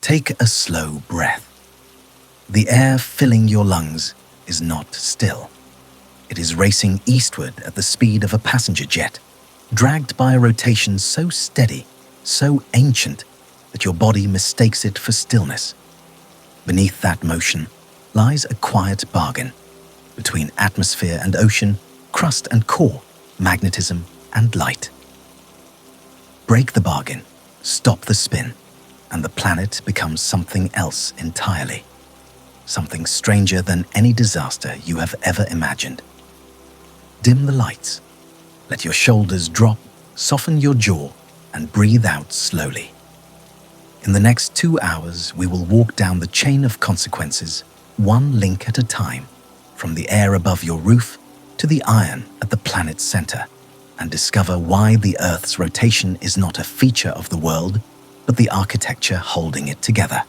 Take a slow breath. The air filling your lungs is not still. It is racing eastward at the speed of a passenger jet, dragged by a rotation so steady, so ancient, that your body mistakes it for stillness. Beneath that motion lies a quiet bargain between atmosphere and ocean, crust and core, magnetism and light. Break the bargain, stop the spin, and the planet becomes something else entirely. Something stranger than any disaster you have ever imagined. Dim the lights. Let your shoulders drop, soften your jaw, and breathe out slowly. In the next 2 hours, we will walk down the chain of consequences, one link at a time, from the air above your roof to the iron at the planet's center, and discover why the Earth's rotation is not a feature of the world, but the architecture holding it together.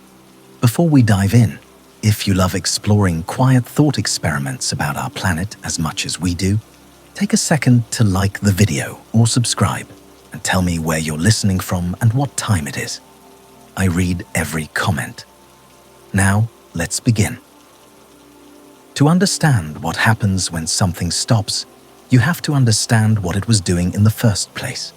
Before we dive in, if you love exploring quiet thought experiments about our planet as much as we do, take a second to like the video or subscribe and tell me where you're listening from and what time it is. I read every comment. Now, let's begin. To understand what happens when something stops, you have to understand what it was doing in the first place.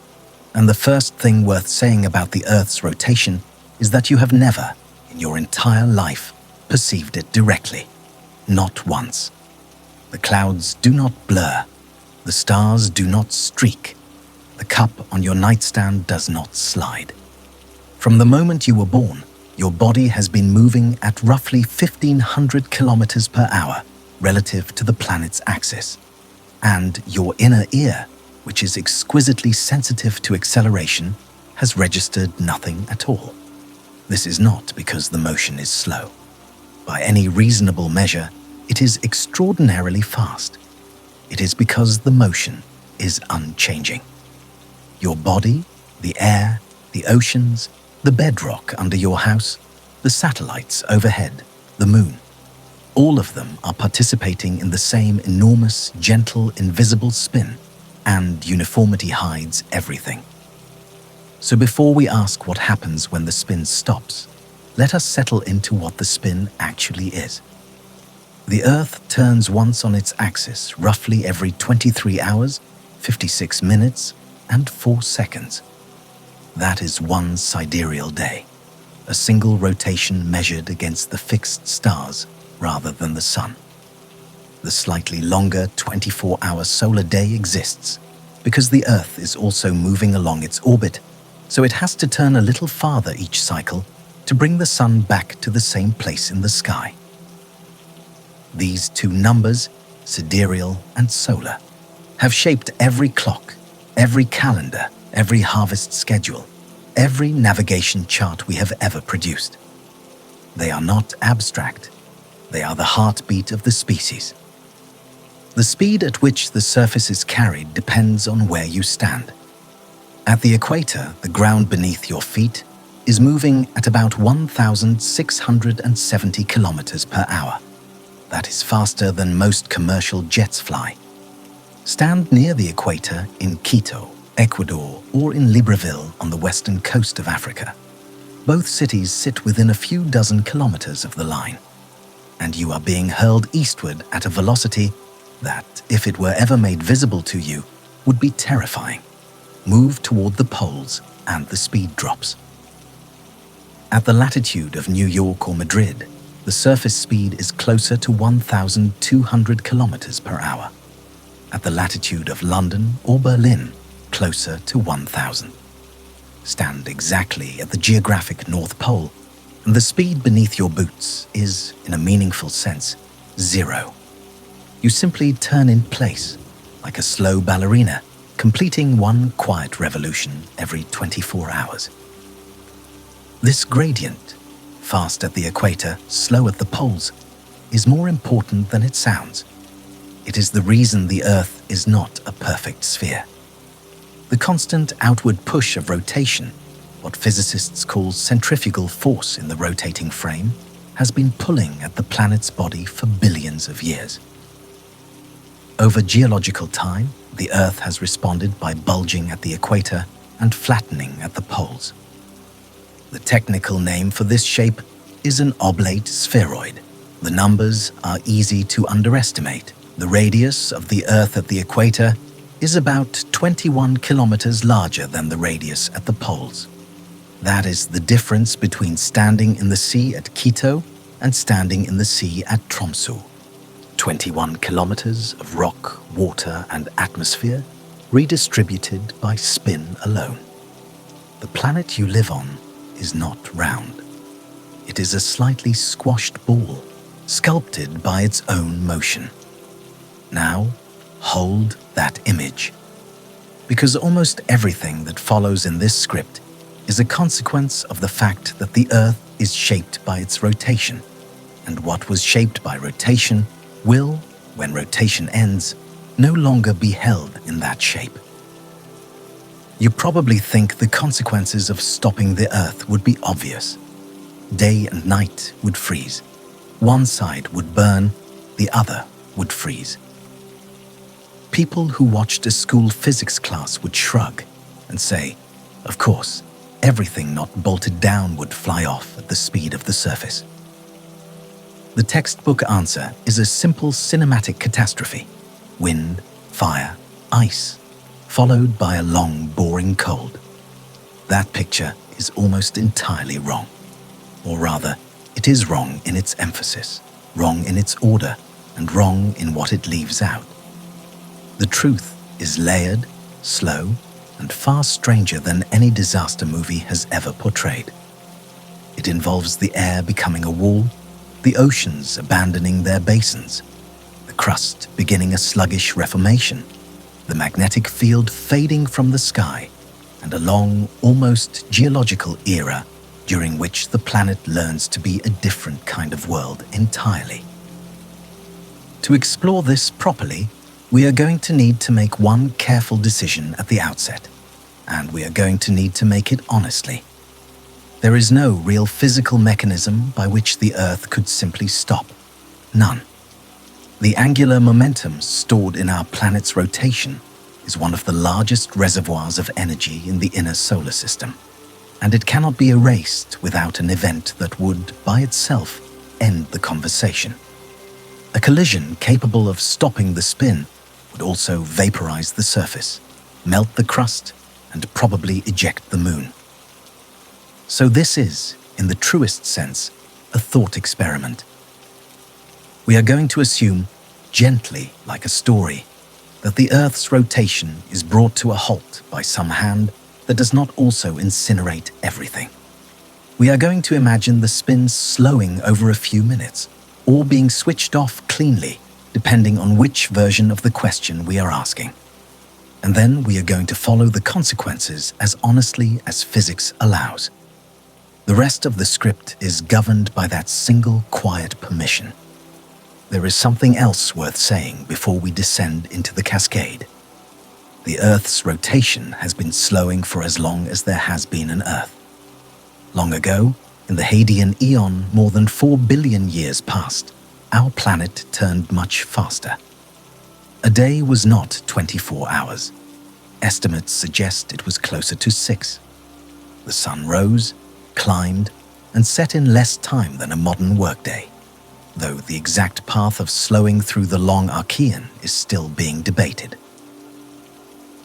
And the first thing worth saying about the Earth's rotation is that you have never, in your entire life, perceived it directly. Not once. The clouds do not blur. The stars do not streak. The cup on your nightstand does not slide. From the moment you were born, your body has been moving at roughly 1,500 kilometers per hour relative to the planet's axis. And your inner ear, which is exquisitely sensitive to acceleration, has registered nothing at all. This is not because the motion is slow. By any reasonable measure, it is extraordinarily fast. It is because the motion is unchanging. Your body, the air, the oceans, the bedrock under your house, the satellites overhead, the moon, all of them are participating in the same enormous, gentle, invisible spin, and uniformity hides everything. So before we ask what happens when the spin stops, let us settle into what the spin actually is. The Earth turns once on its axis roughly every 23 hours, 56 minutes, and 4 seconds. That is one sidereal day, a single rotation measured against the fixed stars rather than the sun. The slightly longer 24-hour solar day exists because the Earth is also moving along its orbit, so it has to turn a little farther each cycle to bring the sun back to the same place in the sky. These two numbers, sidereal and solar, have shaped every clock, every calendar, every harvest schedule, every navigation chart we have ever produced. They are not abstract. They are the heartbeat of the species. The speed at which the surface is carried depends on where you stand. At the equator, the ground beneath your feet is moving at about 1,670 kilometers per hour. That is faster than most commercial jets fly. Stand near the equator in Quito, Ecuador, or in Libreville on the western coast of Africa. Both cities sit within a few dozen kilometers of the line, and you are being hurled eastward at a velocity that, if it were ever made visible to you, would be terrifying. Move toward the poles and the speed drops. At the latitude of New York or Madrid, the surface speed is closer to 1,200 kilometers per hour. At the latitude of London or Berlin, closer to 1,000. Stand exactly at the geographic North Pole, and the speed beneath your boots is, in a meaningful sense, zero. You simply turn in place, like a slow ballerina, completing one quiet revolution every 24 hours. This gradient, fast at the equator, slow at the poles, is more important than it sounds. It is the reason the Earth is not a perfect sphere. The constant outward push of rotation, what physicists call centrifugal force in the rotating frame, has been pulling at the planet's body for billions of years. Over geological time, the Earth has responded by bulging at the equator and flattening at the poles. The technical name for this shape is an oblate spheroid. The numbers are easy to underestimate. The radius of the Earth at the equator is about 21 kilometers larger than the radius at the poles. That is the difference between standing in the sea at Quito and standing in the sea at Tromsø. 21 kilometers of rock, water, and atmosphere redistributed by spin alone. The planet you live on is not round. It is a slightly squashed ball, sculpted by its own motion. Now, hold that image, because almost everything that follows in this script is a consequence of the fact that the Earth is shaped by its rotation, and what was shaped by rotation will, when rotation ends, no longer be held in that shape. You probably think the consequences of stopping the Earth would be obvious. Day and night would freeze. One side would burn, the other would freeze. People who watched a school physics class would shrug and say, of course, everything not bolted down would fly off at the speed of the surface. The textbook answer is a simple cinematic catastrophe: wind, fire, ice, followed by a long, boring cold. That picture is almost entirely wrong. Or rather, it is wrong in its emphasis, wrong in its order, and wrong in what it leaves out. The truth is layered, slow, and far stranger than any disaster movie has ever portrayed. It involves the air becoming a wall, the oceans abandoning their basins, the crust beginning a sluggish reformation, the magnetic field fading from the sky, and a long, almost geological era during which the planet learns to be a different kind of world entirely. To explore this properly, we are going to need to make one careful decision at the outset, and we are going to need to make it honestly. There is no real physical mechanism by which the Earth could simply stop. None. The angular momentum stored in our planet's rotation is one of the largest reservoirs of energy in the inner solar system, and it cannot be erased without an event that would, by itself, end the conversation. A collision capable of stopping the spin would also vaporize the surface, melt the crust, and probably eject the moon. So this is, in the truest sense, a thought experiment. We are going to assume, gently like a story, that the Earth's rotation is brought to a halt by some hand that does not also incinerate everything. We are going to imagine the spin slowing over a few minutes, or being switched off cleanly, depending on which version of the question we are asking. And then we are going to follow the consequences as honestly as physics allows. The rest of the script is governed by that single quiet permission. There is something else worth saying before we descend into the cascade. The Earth's rotation has been slowing for as long as there has been an Earth. Long ago, in the Hadean Eon, more than 4 billion years past, our planet turned much faster. A day was not 24 hours. Estimates suggest it was closer to 6. The sun rose, climbed, and set in less time than a modern workday, though the exact path of slowing through the long Archean is still being debated.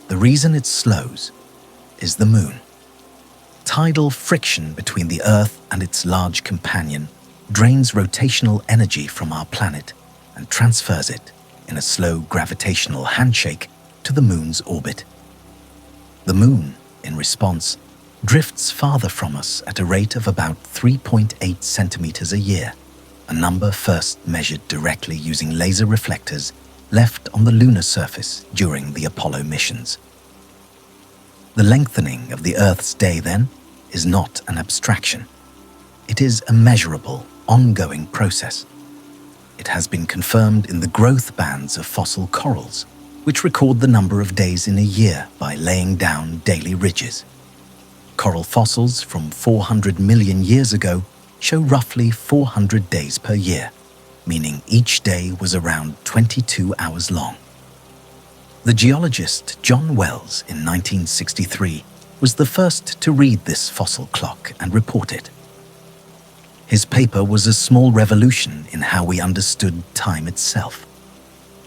The reason it slows is the moon. Tidal friction between the Earth and its large companion drains rotational energy from our planet and transfers it, in a slow gravitational handshake, to the moon's orbit. The moon, in response, drifts farther from us at a rate of about 3.8 centimeters a year, a number first measured directly using laser reflectors left on the lunar surface during the Apollo missions. The lengthening of the Earth's day, then, is not an abstraction. It is a measurable, ongoing process. It has been confirmed in the growth bands of fossil corals, which record the number of days in a year by laying down daily ridges. Coral fossils from 400 million years ago show roughly 400 days per year, meaning each day was around 22 hours long. The geologist John Wells in 1963 was the first to read this fossil clock and report it. His paper was a small revolution in how we understood time itself.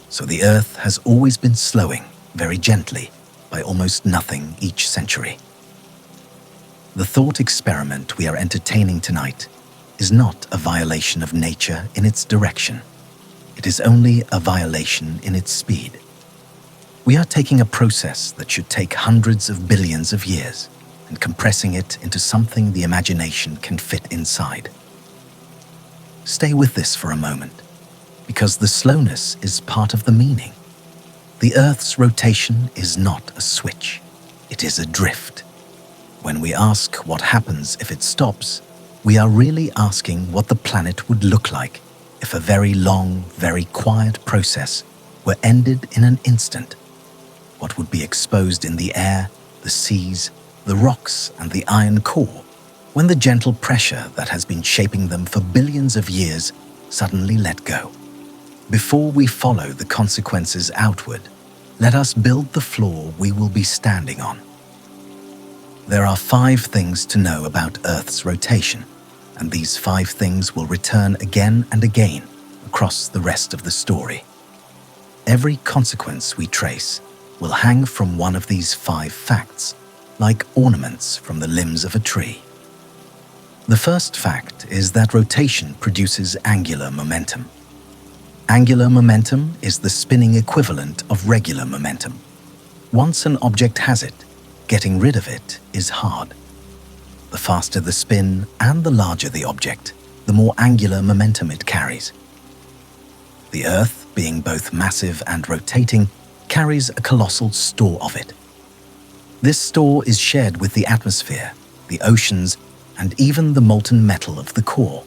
So the Earth has always been slowing, very gently, by almost nothing each century. The thought experiment we are entertaining tonight is not a violation of nature in its direction. It is only a violation in its speed. We are taking a process that should take hundreds of billions of years and compressing it into something the imagination can fit inside. Stay with this for a moment, because the slowness is part of the meaning. The Earth's rotation is not a switch, it is a drift. When we ask what happens if it stops, we are really asking what the planet would look like if a very long, very quiet process were ended in an instant. What would be exposed in the air, the seas, the rocks, and the iron core when the gentle pressure that has been shaping them for billions of years suddenly let go? Before we follow the consequences outward, let us build the floor we will be standing on. There are 5 things to know about Earth's rotation, and these 5 things will return again and again across the rest of the story. Every consequence we trace will hang from one of these 5 facts, like ornaments from the limbs of a tree. The first fact is that rotation produces angular momentum. Angular momentum is the spinning equivalent of regular momentum. Once an object has it, getting rid of it is hard. The faster the spin and the larger the object, the more angular momentum it carries. The Earth, being both massive and rotating, carries a colossal store of it. This store is shared with the atmosphere, the oceans, and even the molten metal of the core.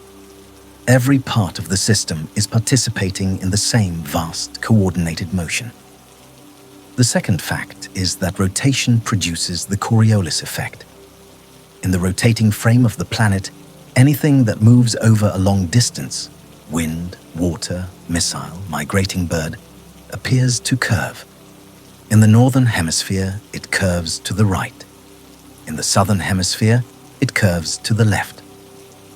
Every part of the system is participating in the same vast, coordinated motion. The second fact is that rotation produces the Coriolis effect. In the rotating frame of the planet, anything that moves over a long distance, wind, water, missile, migrating bird, appears to curve. In the northern hemisphere, it curves to the right. In the southern hemisphere, it curves to the left.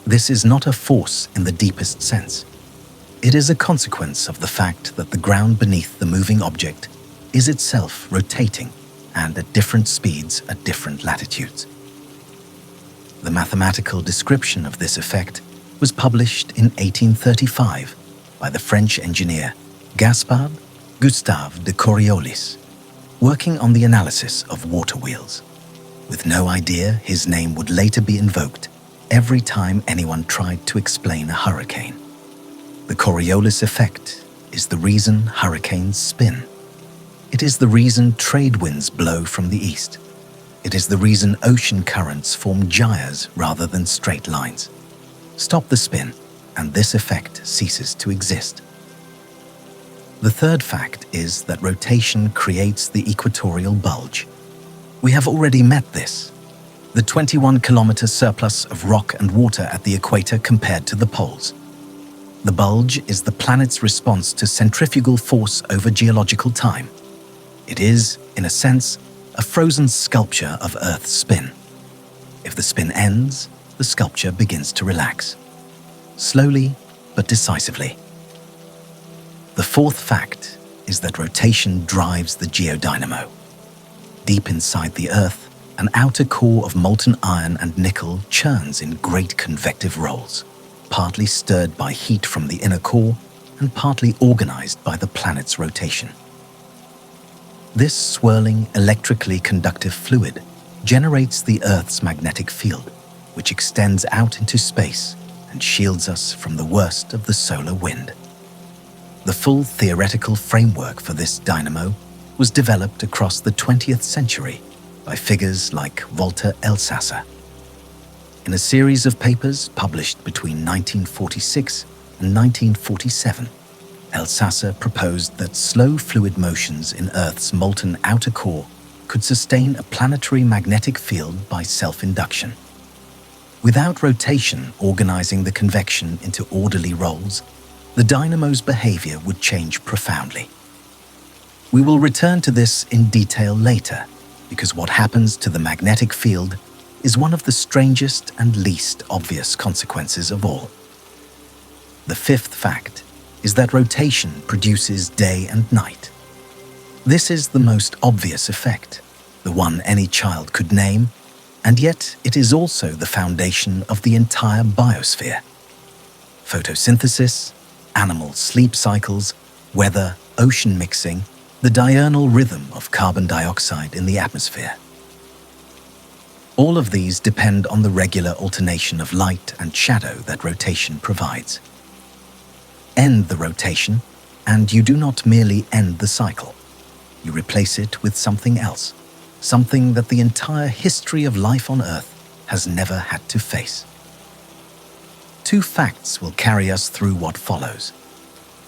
This is not a force in the deepest sense. It is a consequence of the fact that the ground beneath the moving object is itself rotating and at different speeds at different latitudes. The mathematical description of this effect was published in 1835 by the French engineer Gaspard Gustave de Coriolis, working on the analysis of water wheels, with no idea his name would later be invoked every time anyone tried to explain a hurricane. The Coriolis effect is the reason hurricanes spin. It is the reason trade winds blow from the east. It is the reason ocean currents form gyres rather than straight lines. Stop the spin, and this effect ceases to exist. The third fact is that rotation creates the equatorial bulge. We have already met this. The 21-kilometer surplus of rock and water at the equator compared to the poles. The bulge is the planet's response to centrifugal force over geological time. It is, in a sense, a frozen sculpture of Earth's spin. If the spin ends, the sculpture begins to relax. Slowly, but decisively. The fourth fact is that rotation drives the geodynamo. Deep inside the Earth, an outer core of molten iron and nickel churns in great convective rolls, partly stirred by heat from the inner core and partly organized by the planet's rotation. This swirling, electrically conductive fluid generates the Earth's magnetic field, which extends out into space and shields us from the worst of the solar wind. The full theoretical framework for this dynamo was developed across the 20th century by figures like Walter Elsasser. In a series of papers published between 1946 and 1947, Elsasser proposed that slow fluid motions in Earth's molten outer core could sustain a planetary magnetic field by self-induction. Without rotation organizing the convection into orderly rolls, the dynamo's behavior would change profoundly. We will return to this in detail later, because what happens to the magnetic field is one of the strangest and least obvious consequences of all. The fifth fact is that rotation produces day and night. This is the most obvious effect, the one any child could name, and yet it is also the foundation of the entire biosphere. Photosynthesis, animal sleep cycles, weather, ocean mixing, the diurnal rhythm of carbon dioxide in the atmosphere. All of these depend on the regular alternation of light and shadow that rotation provides. End the rotation, and you do not merely end the cycle. You replace it with something else, something that the entire history of life on Earth has never had to face. Two facts will carry us through what follows.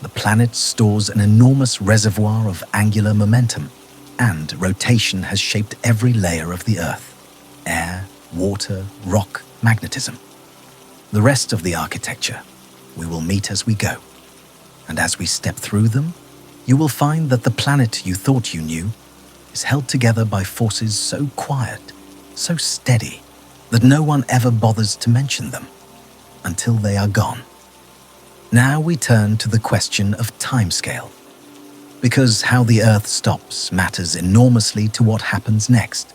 The planet stores an enormous reservoir of angular momentum, and rotation has shaped every layer of the Earth: air, water, rock, magnetism. The rest of the architecture we will meet as we go. And as we step through them, you will find that the planet you thought you knew is held together by forces so quiet, so steady, that no one ever bothers to mention them until they are gone. Now we turn to the question of timescale, because how the Earth stops matters enormously to what happens next,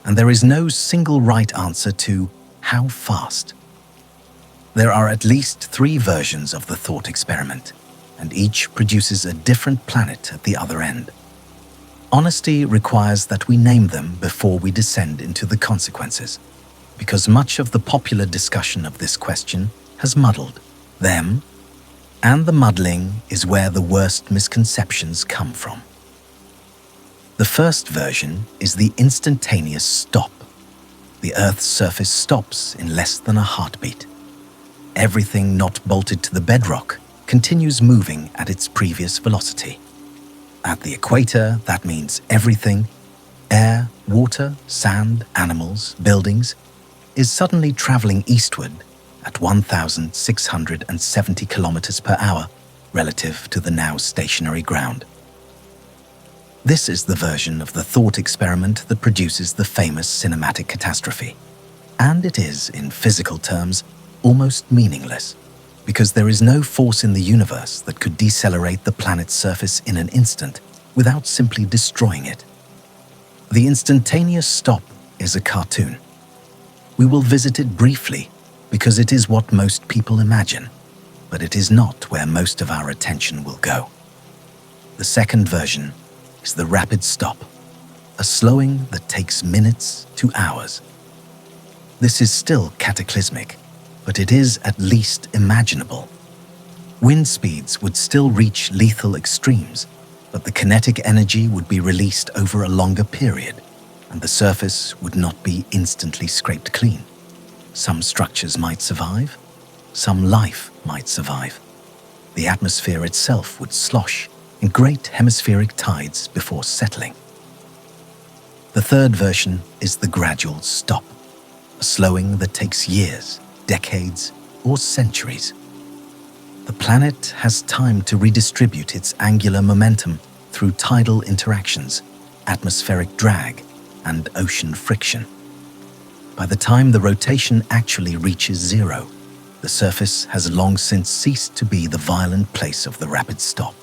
and there is no single right answer to how fast. There are at least 3 versions of the thought experiment, and each produces a different planet at the other end. Honesty requires that we name them before we descend into the consequences, because much of the popular discussion of this question has muddled them, and the muddling is where the worst misconceptions come from. The first version is the instantaneous stop. The Earth's surface stops in less than a heartbeat. Everything not bolted to the bedrock continues moving at its previous velocity. At the equator, that means everything, air, water, sand, animals, buildings, is suddenly traveling eastward at 1,670 kilometers per hour relative to the now stationary ground. This is the version of the thought experiment that produces the famous cinematic catastrophe. And it is, in physical terms, almost meaningless, because there is no force in the universe that could decelerate the planet's surface in an instant without simply destroying it. The instantaneous stop is a cartoon. We will visit it briefly because it is what most people imagine, but it is not where most of our attention will go. The second version is the rapid stop, a slowing that takes minutes to hours. This is still cataclysmic, but it is at least imaginable. Wind speeds would still reach lethal extremes, but the kinetic energy would be released over a longer period, and the surface would not be instantly scraped clean. Some structures might survive, some life might survive. The atmosphere itself would slosh in great hemispheric tides before settling. The third version is the gradual stop, a slowing that takes years, decades, or centuries. The planet has time to redistribute its angular momentum through tidal interactions, atmospheric drag, and ocean friction. By the time the rotation actually reaches zero, the surface has long since ceased to be the violent place of the rapid stop,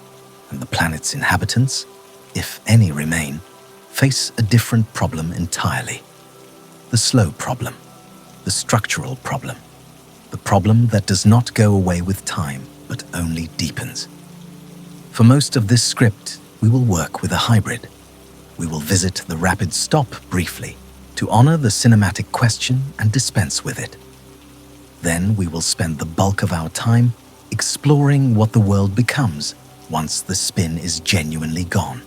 and the planet's inhabitants, if any remain, face a different problem entirely. The slow problem, the structural problem, the problem that does not go away with time but only deepens. For most of this script, we will work with a hybrid. We will visit the rapid stop briefly to honor the cinematic question and dispense with it. Then we will spend the bulk of our time exploring what the world becomes once the spin is genuinely gone.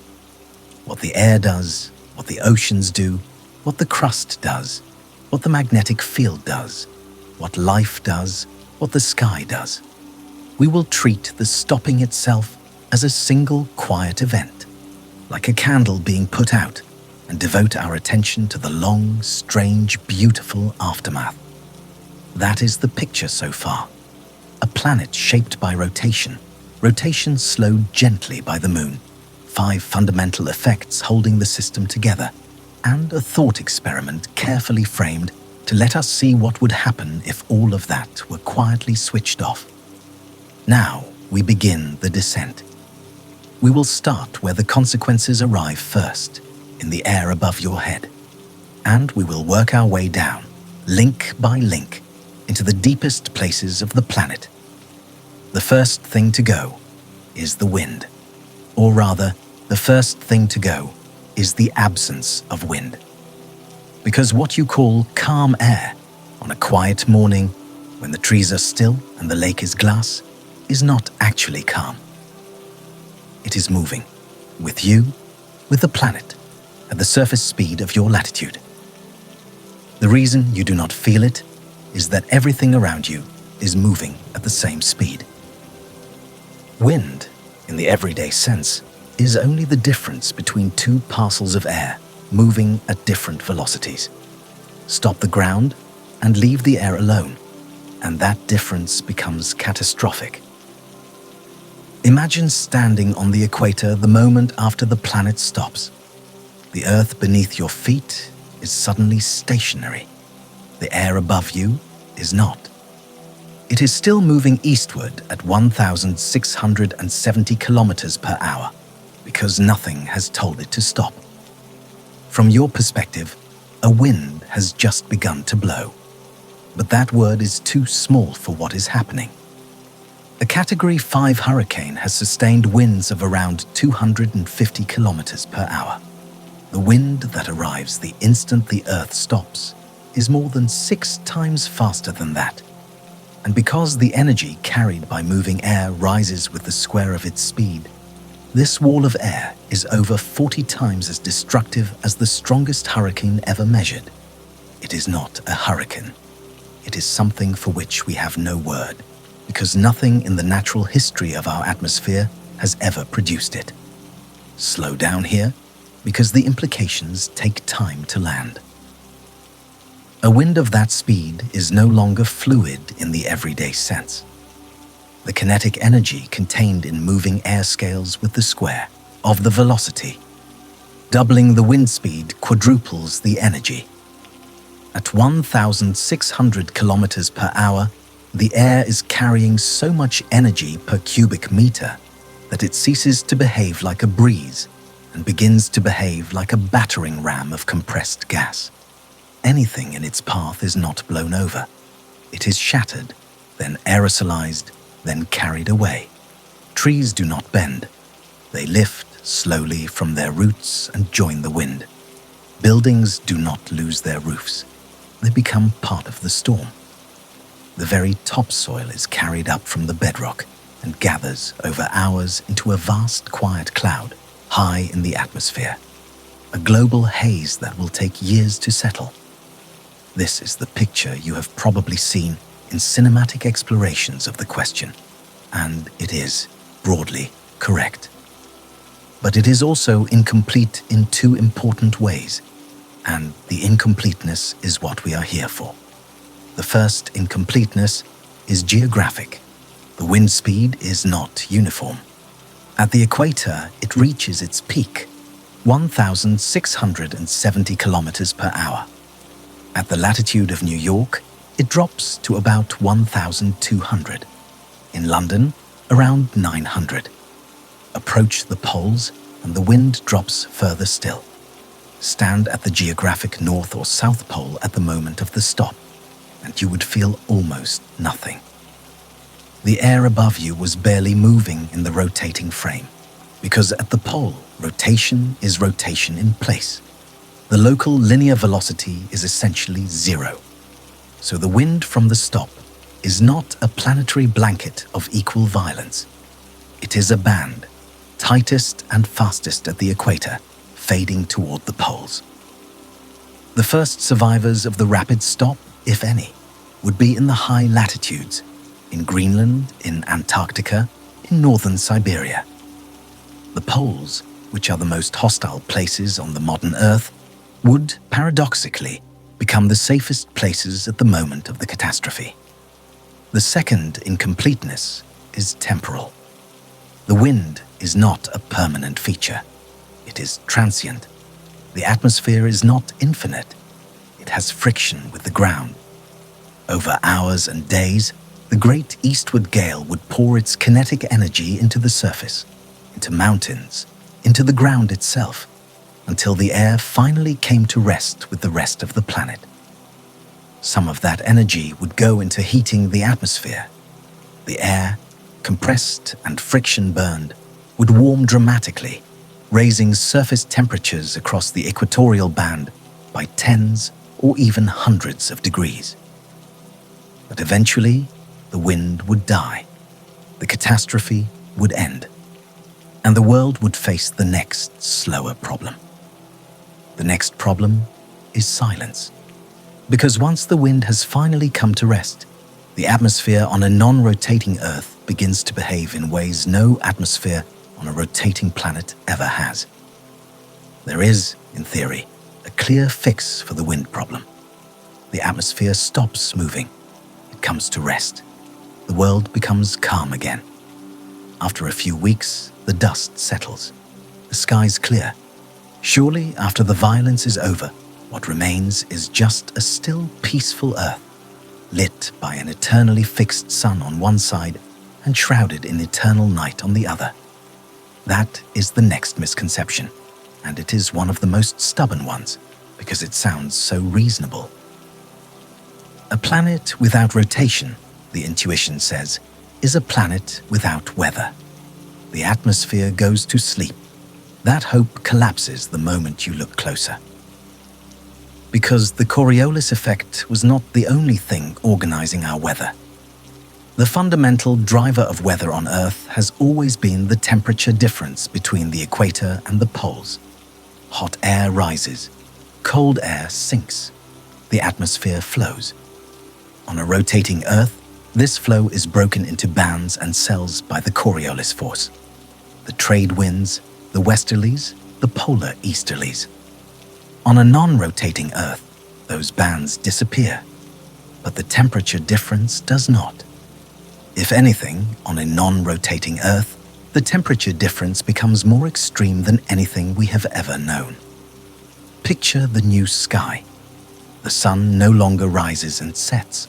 What the air does, what the oceans do, what the crust does, what the magnetic field does, what life does, what the sky does. We will treat the stopping itself as a single quiet event, like a candle being put out, and devote our attention to the long, strange, beautiful aftermath. That is the picture so far. A planet shaped by rotation, rotation slowed gently by the moon, 5 fundamental effects holding the system together, and a thought experiment carefully framed to let us see what would happen if all of that were quietly switched off. Now we begin the descent. We will start where the consequences arrive first, in the air above your head, and we will work our way down, link by link, into the deepest places of the planet. The first thing to go is the wind, or rather, the first thing to go is the absence of wind. Because what you call calm air on a quiet morning when the trees are still and the lake is glass is not actually calm. It is moving, with you, with the planet, at the surface speed of your latitude. The reason you do not feel it is that everything around you is moving at the same speed. Wind, in the everyday sense, is only the difference between two parcels of air moving at different velocities. Stop the ground and leave the air alone, and that difference becomes catastrophic. Imagine standing on the equator the moment after the planet stops. The earth beneath your feet is suddenly stationary. The air above you is not. It is still moving eastward at 1,670 kilometers per hour because nothing has told it to stop. From your perspective, a wind has just begun to blow. But that word is too small for what is happening. A Category 5 hurricane has sustained winds of around 250 kilometers per hour. The wind that arrives the instant the Earth stops is more than 6 times faster than that. And because the energy carried by moving air rises with the square of its speed, this wall of air is over 40 times as destructive as the strongest hurricane ever measured. It is not a hurricane. It is something for which we have no word, because nothing in the natural history of our atmosphere has ever produced it. Slow down here, because the implications take time to land. A wind of that speed is no longer fluid in the everyday sense. The kinetic energy contained in moving air scales with the square of the velocity. Doubling the wind speed quadruples the energy. At 1,600 kilometers per hour, the air is carrying so much energy per cubic meter that it ceases to behave like a breeze and begins to behave like a battering ram of compressed gas. Anything in its path is not blown over. It is shattered, then aerosolized, then carried away. Trees do not bend. They lift slowly from their roots and join the wind. Buildings do not lose their roofs. They become part of the storm. The very topsoil is carried up from the bedrock and gathers over hours into a vast quiet cloud high in the atmosphere, a global haze that will take years to settle. This is the picture you have probably seen in cinematic explorations of the question, and it is, broadly, correct. But it is also incomplete in two important ways, and the incompleteness is what we are here for. The first incompleteness is geographic. The wind speed is not uniform. At the equator, it reaches its peak, 1,670 kilometers per hour. At the latitude of New York, it drops to about 1,200. In London, around 900. Approach the poles and the wind drops further still. Stand at the geographic north or south pole at the moment of the stop, and you would feel almost nothing. The air above you was barely moving in the rotating frame, because at the pole, rotation is rotation in place. The local linear velocity is essentially zero. So the wind from the stop is not a planetary blanket of equal violence. It is a band, tightest and fastest at the equator, fading toward the poles. The first survivors of the rapid stop, if any, would be in the high latitudes, in Greenland, in Antarctica, in northern Siberia. The poles, which are the most hostile places on the modern Earth, would, paradoxically, become the safest places at the moment of the catastrophe. The second incompleteness is temporal. The wind is not a permanent feature. It is transient. The atmosphere is not infinite. It has friction with the ground. Over hours and days, the great eastward gale would pour its kinetic energy into the surface, into mountains, into the ground itself, until the air finally came to rest with the rest of the planet. Some of that energy would go into heating the atmosphere. The air, compressed and friction burned, would warm dramatically, raising surface temperatures across the equatorial band by tens or even hundreds of degrees. But eventually, the wind would die, the catastrophe would end, and the world would face the next slower problem. The next problem is silence. Because once the wind has finally come to rest, the atmosphere on a non-rotating Earth begins to behave in ways no atmosphere on a rotating planet ever has. There is, in theory, a clear fix for the wind problem. The atmosphere stops moving. It comes to rest. The world becomes calm again. After a few weeks, the dust settles. The sky's clear. Surely, after the violence is over, what remains is just a still, peaceful Earth, lit by an eternally fixed sun on one side and shrouded in eternal night on the other. That is the next misconception, and it is one of the most stubborn ones, because it sounds so reasonable. A planet without rotation, the intuition says, is a planet without weather. The atmosphere goes to sleep. That hope collapses the moment you look closer. Because the Coriolis effect was not the only thing organizing our weather. The fundamental driver of weather on Earth has always been the temperature difference between the equator and the poles. Hot air rises, cold air sinks, the atmosphere flows. On a rotating Earth, this flow is broken into bands and cells by the Coriolis force. The trade winds, the westerlies, the polar easterlies. On a non-rotating Earth, those bands disappear, but the temperature difference does not. If anything, on a non-rotating Earth, the temperature difference becomes more extreme than anything we have ever known. Picture the new sky. The sun no longer rises and sets.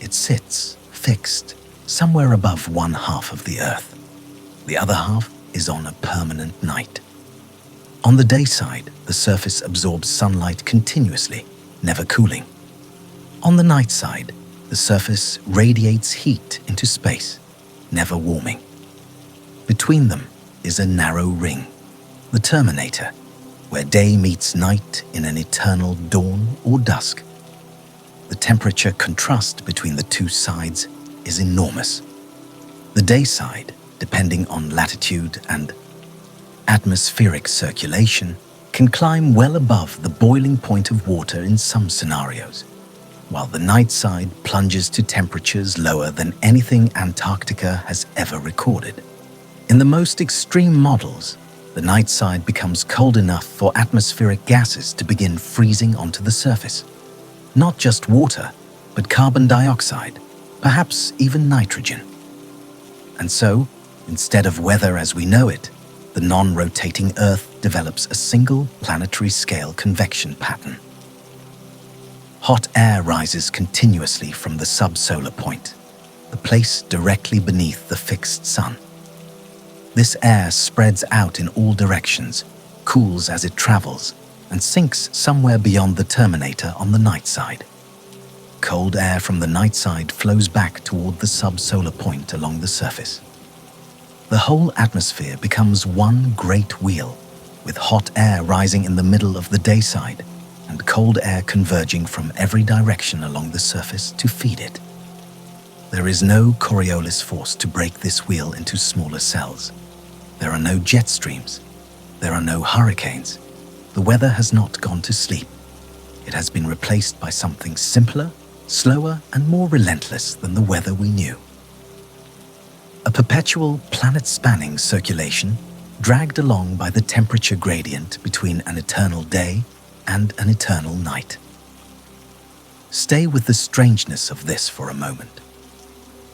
It sits, fixed, somewhere above one half of the Earth. The other half is on a permanent night. On the day side, the surface absorbs sunlight continuously, never cooling. On the night side, the surface radiates heat into space, never warming. Between them is a narrow ring, the terminator, where day meets night in an eternal dawn or dusk. The temperature contrast between the two sides is enormous. The day side, depending on latitude and atmospheric circulation, can climb well above the boiling point of water in some scenarios, while the night side plunges to temperatures lower than anything Antarctica has ever recorded. In the most extreme models, the night side becomes cold enough for atmospheric gases to begin freezing onto the surface. Not just water, but carbon dioxide, perhaps even nitrogen. And so, instead of weather as we know it, the non-rotating Earth develops a single planetary scale convection pattern. Hot air rises continuously from the subsolar point, the place directly beneath the fixed sun. This air spreads out in all directions, cools as it travels, and sinks somewhere beyond the terminator on the night side. Cold air from the night side flows back toward the subsolar point along the surface. The whole atmosphere becomes one great wheel, with hot air rising in the middle of the day side and cold air converging from every direction along the surface to feed it. There is no Coriolis force to break this wheel into smaller cells. There are no jet streams. There are no hurricanes. The weather has not gone to sleep. It has been replaced by something simpler, slower, and more relentless than the weather we knew. A perpetual planet-spanning circulation dragged along by the temperature gradient between an eternal day and an eternal night. Stay with the strangeness of this for a moment.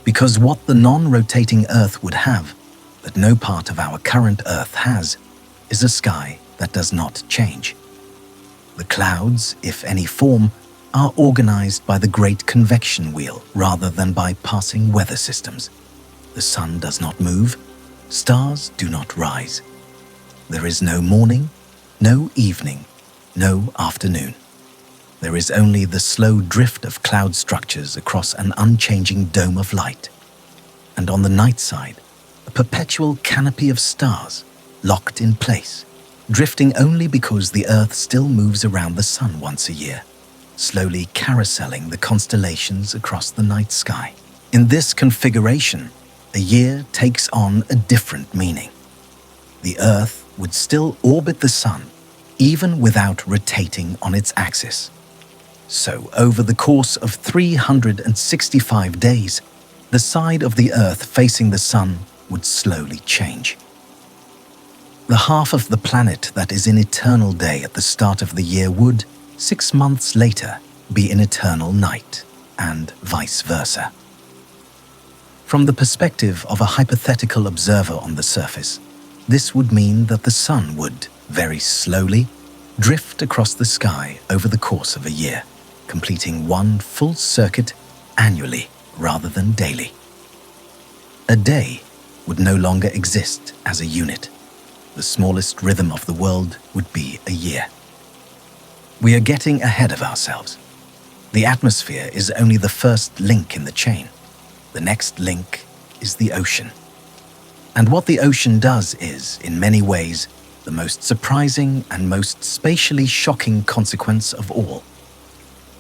Because what the non-rotating Earth would have, that no part of our current Earth has, is a sky that does not change. The clouds, if any form, are organized by the Great Convection Wheel rather than by passing weather systems. The sun does not move, stars do not rise. There is no morning, no evening, no afternoon. There is only the slow drift of cloud structures across an unchanging dome of light. And on the night side, a perpetual canopy of stars, locked in place, drifting only because the Earth still moves around the sun once a year, slowly carouseling the constellations across the night sky. In this configuration, a year takes on a different meaning. The Earth would still orbit the sun, even without rotating on its axis. So, over the course of 365 days, the side of the Earth facing the sun would slowly change. The half of the planet that is in eternal day at the start of the year would, 6 months later, be in eternal night, and vice versa. From the perspective of a hypothetical observer on the surface, this would mean that the sun would, very slowly, drift across the sky over the course of a year, completing one full circuit annually rather than daily. A day would no longer exist as a unit. The smallest rhythm of the world would be a year. We are getting ahead of ourselves. The atmosphere is only the first link in the chain. The next link is the ocean. And what the ocean does is, in many ways, the most surprising and most spatially shocking consequence of all.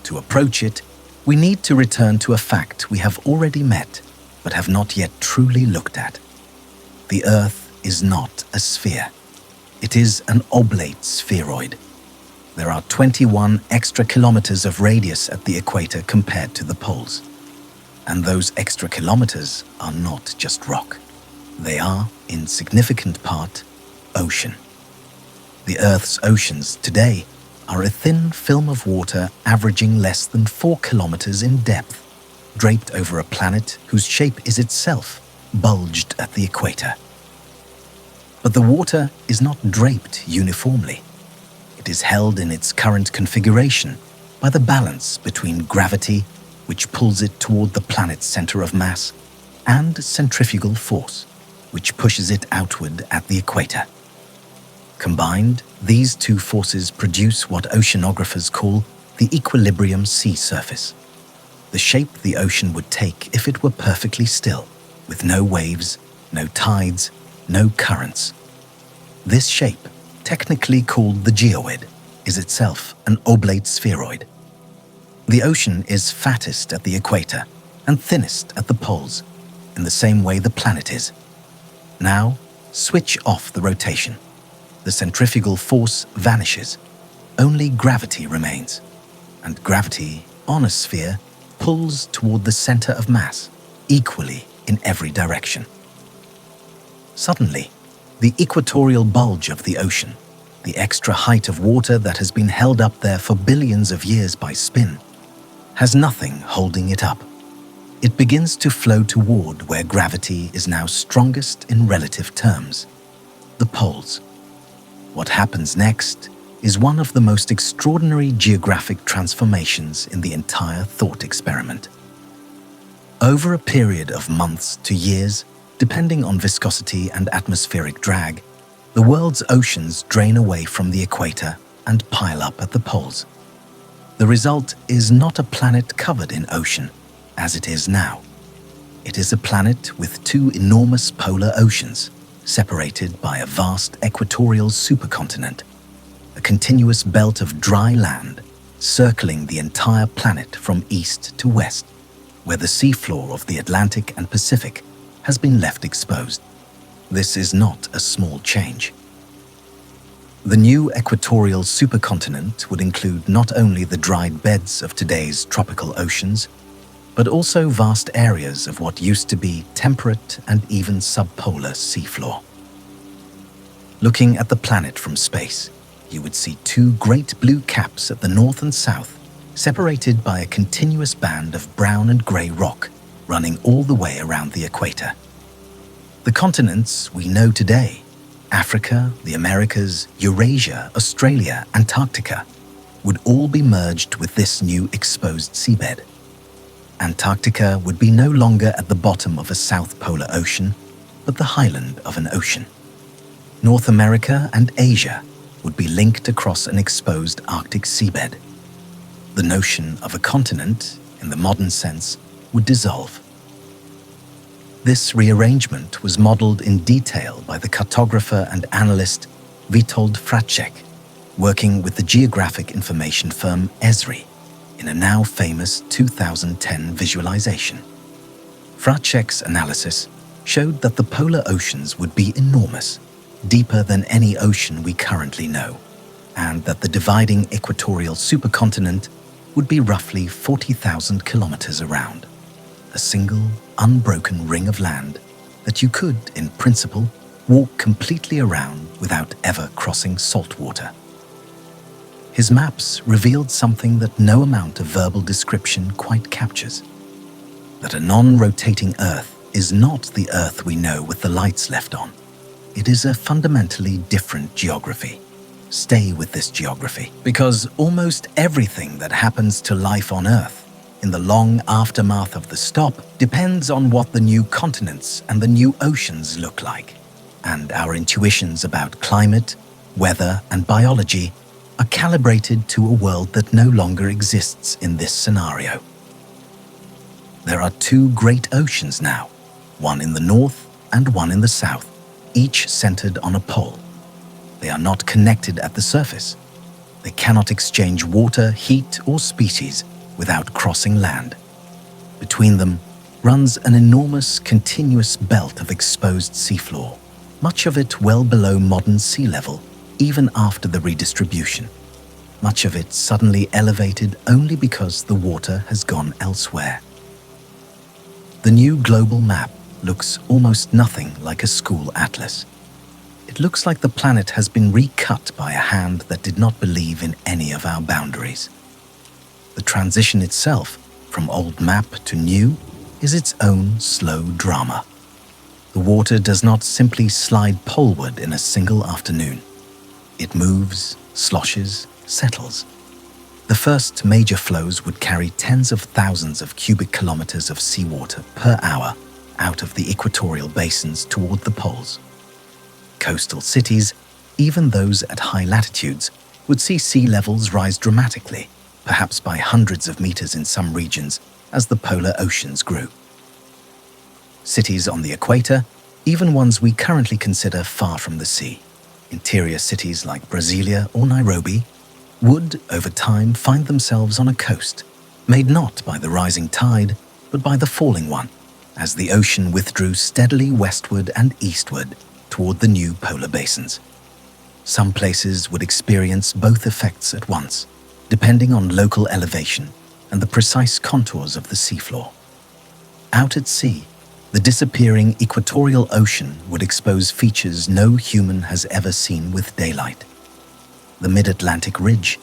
To approach it, we need to return to a fact we have already met, but have not yet truly looked at. The Earth is not a sphere. It is an oblate spheroid. There are 21 extra kilometers of radius at the equator compared to the poles. And those extra kilometers are not just rock. They are, in significant part, ocean. The Earth's oceans today are a thin film of water averaging less than 4 kilometers in depth, draped over a planet whose shape is itself bulged at the equator. But the water is not draped uniformly. It is held in its current configuration by the balance between gravity, which pulls it toward the planet's center of mass, and centrifugal force, which pushes it outward at the equator. Combined, these two forces produce what oceanographers call the equilibrium sea surface, the shape the ocean would take if it were perfectly still, with no waves, no tides, no currents. This shape, technically called the geoid, is itself an oblate spheroid. The ocean is fattest at the equator and thinnest at the poles, in the same way the planet is. Now, switch off the rotation. The centrifugal force vanishes. Only gravity remains. And gravity, on a sphere, pulls toward the center of mass, equally in every direction. Suddenly, the equatorial bulge of the ocean, the extra height of water that has been held up there for billions of years by spin, has nothing holding it up. It begins to flow toward where gravity is now strongest in relative terms, the poles. What happens next is one of the most extraordinary geographic transformations in the entire thought experiment. Over a period of months to years, depending on viscosity and atmospheric drag, the world's oceans drain away from the equator and pile up at the poles. The result is not a planet covered in ocean, as it is now. It is a planet with two enormous polar oceans, separated by a vast equatorial supercontinent, a continuous belt of dry land circling the entire planet from east to west, where the seafloor of the Atlantic and Pacific has been left exposed. This is not a small change. The new equatorial supercontinent would include not only the dried beds of today's tropical oceans, but also vast areas of what used to be temperate and even subpolar seafloor. Looking at the planet from space, you would see two great blue caps at the north and south, separated by a continuous band of brown and grey rock running all the way around the equator. The continents we know today, Africa, the Americas, Eurasia, Australia, Antarctica, would all be merged with this new exposed seabed. Antarctica would be no longer at the bottom of a South Polar Ocean, but the highland of an ocean. North America and Asia would be linked across an exposed Arctic seabed. The notion of a continent, in the modern sense, would dissolve. This rearrangement was modeled in detail by the cartographer and analyst Witold Fracek, working with the geographic information firm Esri in a now famous 2010 visualization. Fracek's analysis showed that the polar oceans would be enormous, deeper than any ocean we currently know, and that the dividing equatorial supercontinent would be roughly 40,000 kilometers around, a single, unbroken ring of land that you could, in principle, walk completely around without ever crossing salt water. His maps revealed something that no amount of verbal description quite captures: that a non-rotating Earth is not the Earth we know with the lights left on. It is a fundamentally different geography. Stay with this geography, because almost everything that happens to life on Earth in the long aftermath of the stop depends on what the new continents and the new oceans look like. And our intuitions about climate, weather, and biology are calibrated to a world that no longer exists in this scenario. There are two great oceans now, one in the north and one in the south, each centered on a pole. They are not connected at the surface. They cannot exchange water, heat, or species without crossing land. Between them runs an enormous, continuous belt of exposed seafloor, much of it well below modern sea level, even after the redistribution. Much of it suddenly elevated only because the water has gone elsewhere. The new global map looks almost nothing like a school atlas. It looks like the planet has been recut by a hand that did not believe in any of our boundaries. The transition itself, from old map to new, is its own slow drama. The water does not simply slide poleward in a single afternoon. It moves, sloshes, settles. The first major flows would carry tens of thousands of cubic kilometers of seawater per hour out of the equatorial basins toward the poles. Coastal cities, even those at high latitudes, would see sea levels rise dramatically, perhaps by hundreds of meters in some regions, as the polar oceans grew. Cities on the equator, even ones we currently consider far from the sea, interior cities like Brasilia or Nairobi, would, over time, find themselves on a coast, made not by the rising tide, but by the falling one, as the ocean withdrew steadily westward and eastward toward the new polar basins. Some places would experience both effects at once, depending on local elevation and the precise contours of the seafloor. Out at sea, the disappearing equatorial ocean would expose features no human has ever seen with daylight. The mid-Atlantic ridge,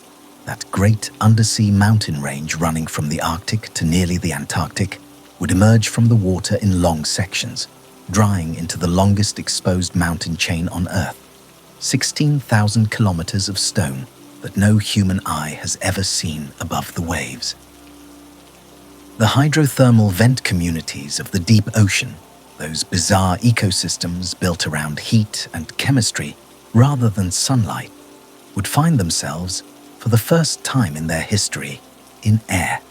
that great undersea mountain range running from the Arctic to nearly the Antarctic, would emerge from the water in long sections, drying into the longest exposed mountain chain on Earth, 16,000 kilometers of stone that no human eye has ever seen above the waves. The hydrothermal vent communities of the deep ocean, those bizarre ecosystems built around heat and chemistry rather than sunlight, would find themselves, for the first time in their history, in air.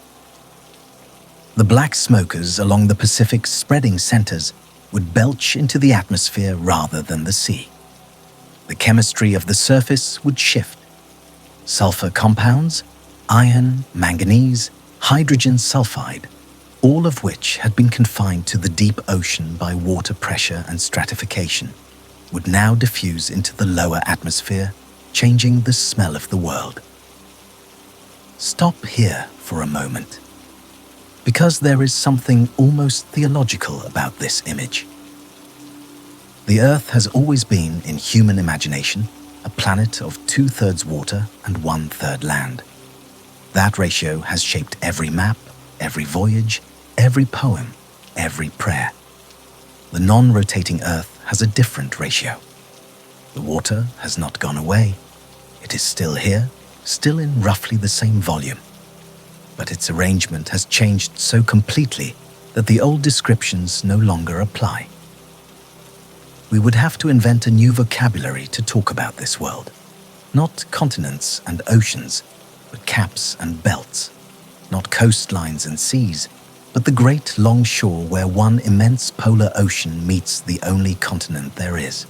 The black smokers along the Pacific's spreading centers would belch into the atmosphere rather than the sea. The chemistry of the surface would shift. Sulfur compounds, iron, manganese, hydrogen sulfide, all of which had been confined to the deep ocean by water pressure and stratification, would now diffuse into the lower atmosphere, changing the smell of the world. Stop here for a moment, because there is something almost theological about this image. The Earth has always been, in human imagination, a planet of 2/3 water and 1/3 land. That ratio has shaped every map, every voyage, every poem, every prayer. The non-rotating Earth has a different ratio. The water has not gone away. It is still here, still in roughly the same volume. But its arrangement has changed so completely that the old descriptions no longer apply. We would have to invent a new vocabulary to talk about this world. Not continents and oceans, but caps and belts. Not coastlines and seas, but the great long shore where one immense polar ocean meets the only continent there is.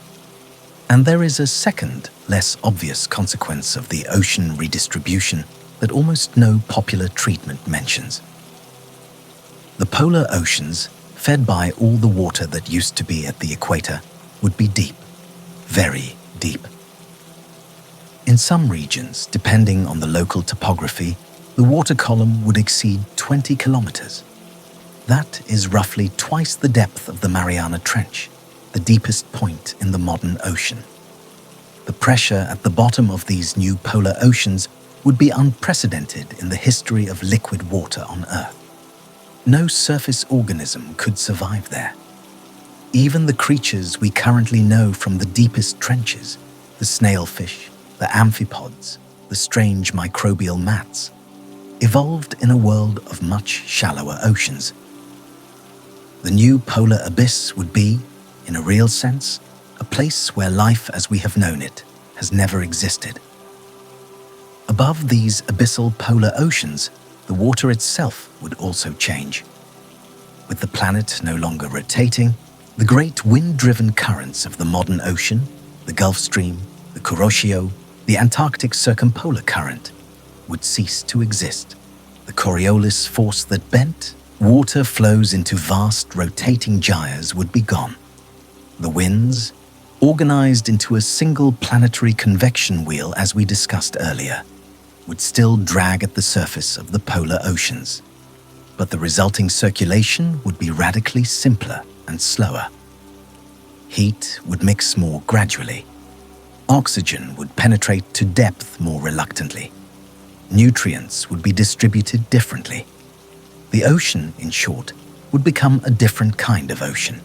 And there is a second, less obvious consequence of the ocean redistribution that almost no popular treatment mentions. The polar oceans, fed by all the water that used to be at the equator, would be deep, very deep. In some regions, depending on the local topography, the water column would exceed 20 kilometers. That is roughly twice the depth of the Mariana Trench, the deepest point in the modern ocean. The pressure at the bottom of these new polar oceans would be unprecedented in the history of liquid water on Earth. No surface organism could survive there. Even the creatures we currently know from the deepest trenches, the snailfish, the amphipods, the strange microbial mats, evolved in a world of much shallower oceans. The new polar abyss would be, in a real sense, a place where life as we have known it has never existed. Above these abyssal polar oceans, the water itself would also change. With the planet no longer rotating, the great wind-driven currents of the modern ocean, the Gulf Stream, the Kuroshio, the Antarctic Circumpolar Current, would cease to exist. The Coriolis force that bent water flows into vast rotating gyres would be gone. The winds, organized into a single planetary convection wheel as we discussed earlier, would still drag at the surface of the polar oceans. But the resulting circulation would be radically simpler and slower. Heat would mix more gradually. Oxygen would penetrate to depth more reluctantly. Nutrients would be distributed differently. The ocean, in short, would become a different kind of ocean.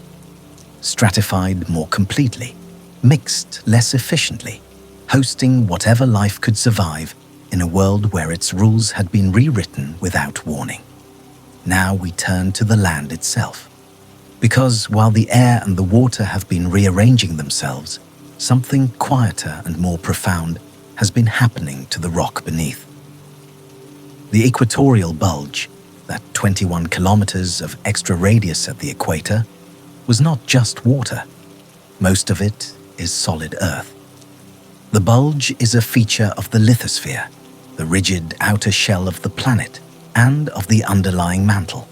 Stratified more completely, mixed less efficiently, hosting whatever life could survive in a world where its rules had been rewritten without warning. Now we turn to the land itself. Because while the air and the water have been rearranging themselves, something quieter and more profound has been happening to the rock beneath. The equatorial bulge, that 21 kilometers of extra radius at the equator, was not just water. Most of it is solid earth. The bulge is a feature of the lithosphere, the rigid outer shell of the planet, and of the underlying mantle.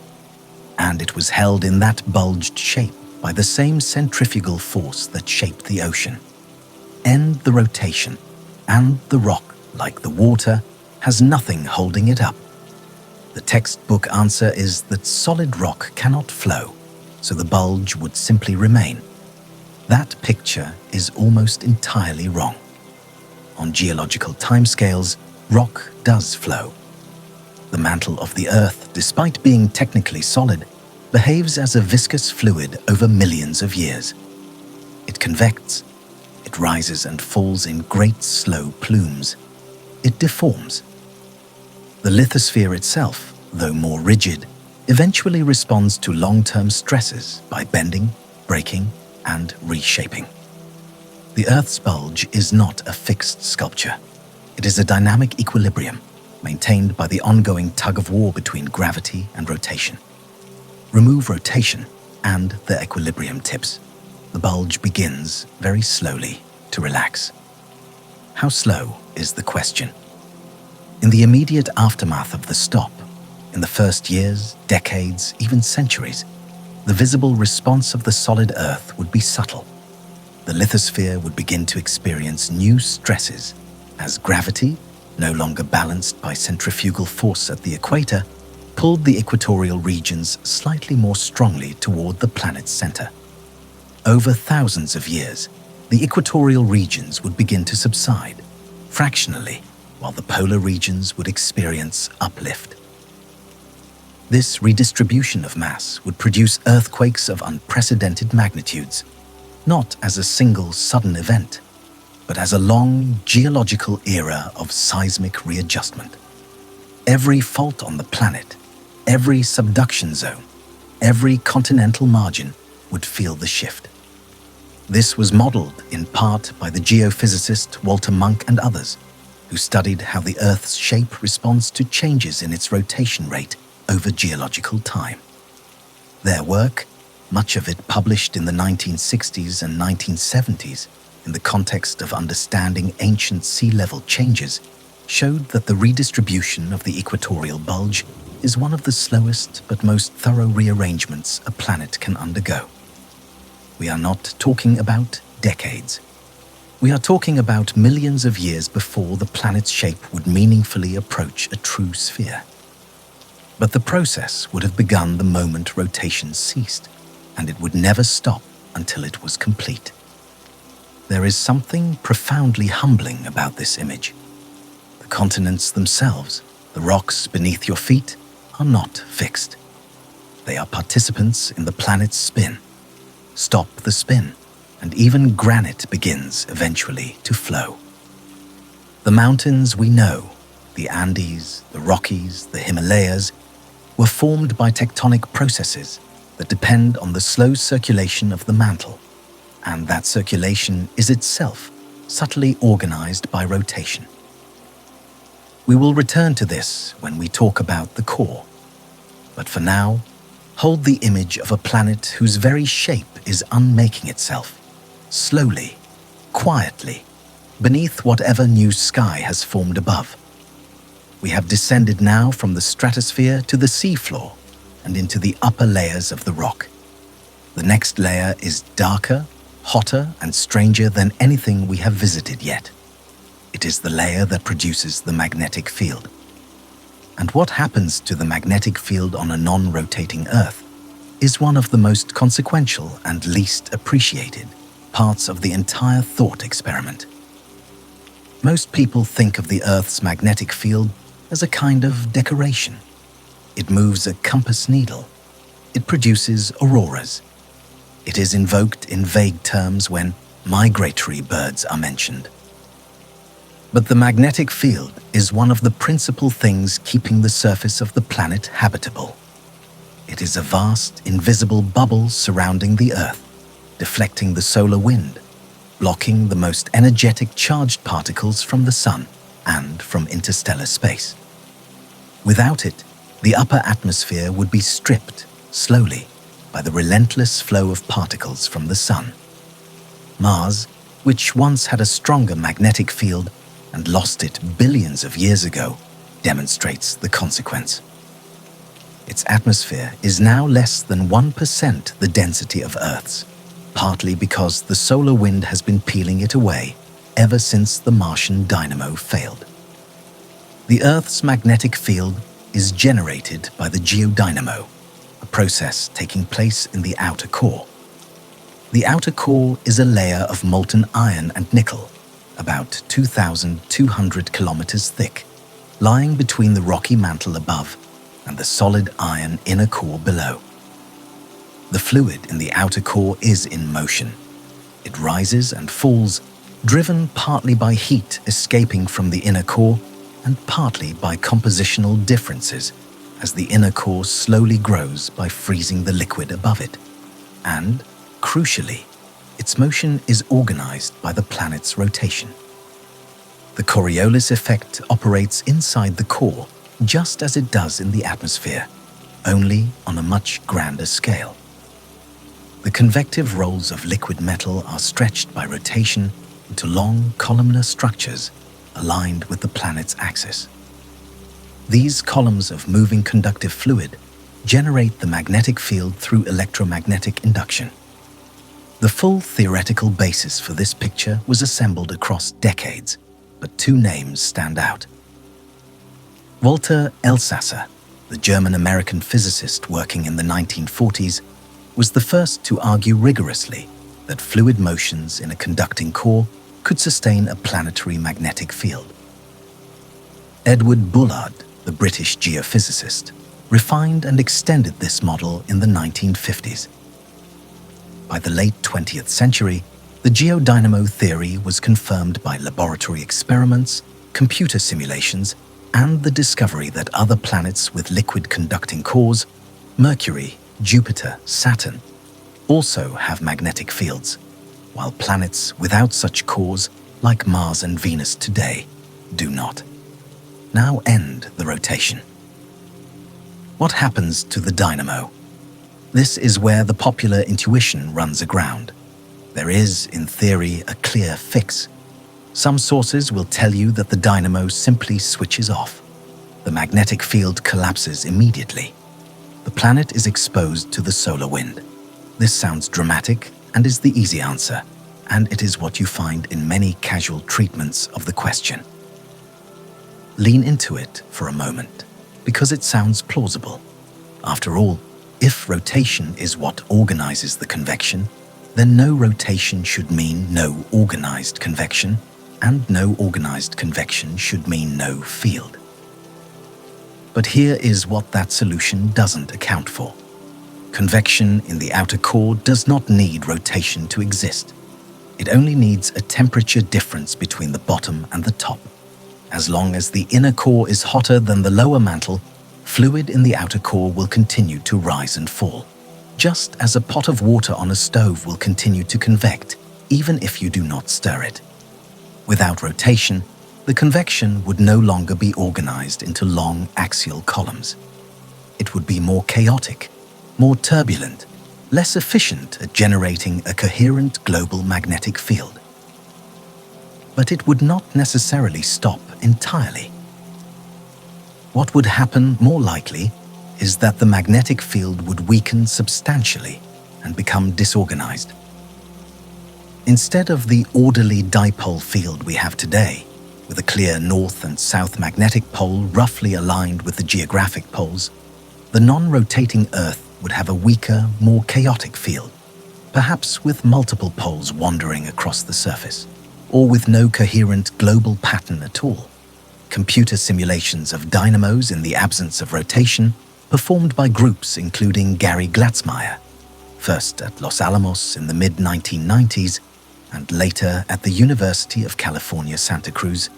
And it was held in that bulged shape by the same centrifugal force that shaped the ocean. End the rotation, and the rock, like the water, has nothing holding it up. The textbook answer is that solid rock cannot flow, so the bulge would simply remain. That picture is almost entirely wrong. On geological timescales, rock does flow. The mantle of the Earth, despite being technically solid, behaves as a viscous fluid over millions of years. It convects. It rises and falls in great slow plumes. It deforms. The lithosphere itself, though more rigid, eventually responds to long-term stresses by bending, breaking, and reshaping. The Earth's bulge is not a fixed sculpture. It is a dynamic equilibrium, maintained by the ongoing tug-of-war between gravity and rotation. Remove rotation, and the equilibrium tips. The bulge begins, very slowly, to relax. How slow is the question? In the immediate aftermath of the stop, in the first years, decades, even centuries, the visible response of the solid Earth would be subtle. The lithosphere would begin to experience new stresses as gravity, no longer balanced by centrifugal force at the equator, pulled the equatorial regions slightly more strongly toward the planet's center. Over thousands of years, the equatorial regions would begin to subside, fractionally, while the polar regions would experience uplift. This redistribution of mass would produce earthquakes of unprecedented magnitudes, not as a single sudden event, but as a long geological era of seismic readjustment. Every fault on the planet, every subduction zone, every continental margin would feel the shift. This was modeled in part by the geophysicist Walter Munk and others, who studied how the Earth's shape responds to changes in its rotation rate over geological time. Their work, much of it published in the 1960s and 1970s in the context of understanding ancient sea level changes, showed that the redistribution of the equatorial bulge is one of the slowest but most thorough rearrangements a planet can undergo. We are not talking about decades. We are talking about millions of years before the planet's shape would meaningfully approach a true sphere. But the process would have begun the moment rotation ceased, and it would never stop until it was complete. There is something profoundly humbling about this image. The continents themselves, the rocks beneath your feet, are not fixed. They are participants in the planet's spin. Stop the spin, and even granite begins eventually to flow. The mountains we know, the Andes, the Rockies, the Himalayas, were formed by tectonic processes that depend on the slow circulation of the mantle, and that circulation is itself subtly organized by rotation. We will return to this when we talk about the core, but for now, hold the image of a planet whose very shape is unmaking itself, slowly, quietly, beneath whatever new sky has formed above. We have descended now from the stratosphere to the seafloor and into the upper layers of the rock. The next layer is darker, hotter, and stranger than anything we have visited yet. It is the layer that produces the magnetic field. And what happens to the magnetic field on a non-rotating Earth is one of the most consequential and least appreciated parts of the entire thought experiment. Most people think of the Earth's magnetic field as a kind of decoration. It moves a compass needle. It produces auroras. It is invoked in vague terms when migratory birds are mentioned. But the magnetic field is one of the principal things keeping the surface of the planet habitable. It is a vast, invisible bubble surrounding the Earth, deflecting the solar wind, blocking the most energetic charged particles from the Sun and from interstellar space. Without it, the upper atmosphere would be stripped, slowly, by the relentless flow of particles from the Sun. Mars, which once had a stronger magnetic field and lost it billions of years ago, demonstrates the consequence. Its atmosphere is now less than 1% the density of Earth's, partly because the solar wind has been peeling it away ever since the Martian dynamo failed. The Earth's magnetic field is generated by the geodynamo, a process taking place in the outer core. The outer core is a layer of molten iron and nickel, about 2,200 kilometers thick, lying between the rocky mantle above and the solid iron inner core below. The fluid in the outer core is in motion. It rises and falls, driven partly by heat escaping from the inner core and partly by compositional differences as the inner core slowly grows by freezing the liquid above it. And, crucially, its motion is organized by the planet's rotation. The Coriolis effect operates inside the core just as it does in the atmosphere, only on a much grander scale. The convective rolls of liquid metal are stretched by rotation into long columnar structures aligned with the planet's axis. These columns of moving conductive fluid generate the magnetic field through electromagnetic induction. The full theoretical basis for this picture was assembled across decades, but two names stand out. Walter Elsasser, the German-American physicist working in the 1940s, was the first to argue rigorously that fluid motions in a conducting core could sustain a planetary magnetic field. Edward Bullard, the British geophysicist, refined and extended this model in the 1950s. By the late 20th century, The geodynamo theory was confirmed by laboratory experiments, computer simulations, and the discovery that other planets with liquid conducting cores, Mercury, Jupiter, Saturn, also have magnetic fields, while planets without such cores, like Mars and Venus today, do not. Now end the rotation. What happens to the dynamo? This is where the popular intuition runs aground. There is, in theory, a clear fix. Some sources will tell you that the dynamo simply switches off. The magnetic field collapses immediately. The planet is exposed to the solar wind. This sounds dramatic and is the easy answer, and it is what you find in many casual treatments of the question. Lean into it for a moment, because it sounds plausible. After all, if rotation is what organizes the convection, then no rotation should mean no organized convection, and no organized convection should mean no field. But here is what that solution doesn't account for. Convection in the outer core does not need rotation to exist. It only needs a temperature difference between the bottom and the top. As long as the inner core is hotter than the lower mantle, fluid in the outer core will continue to rise and fall, just as a pot of water on a stove will continue to convect, even if you do not stir it. Without rotation, the convection would no longer be organized into long axial columns. It would be more chaotic, more turbulent, less efficient at generating a coherent global magnetic field. But it would not necessarily stop entirely. What would happen more likely is that the magnetic field would weaken substantially and become disorganized. Instead of the orderly dipole field we have today, with a clear north and south magnetic pole roughly aligned with the geographic poles, the non-rotating Earth would have a weaker, more chaotic field, perhaps with multiple poles wandering across the surface, or with no coherent global pattern at all. Computer simulations of dynamos in the absence of rotation, performed by groups including Gary Glatzmeyer, first at Los Alamos in the mid-1990s and later at the University of California, Santa Cruz,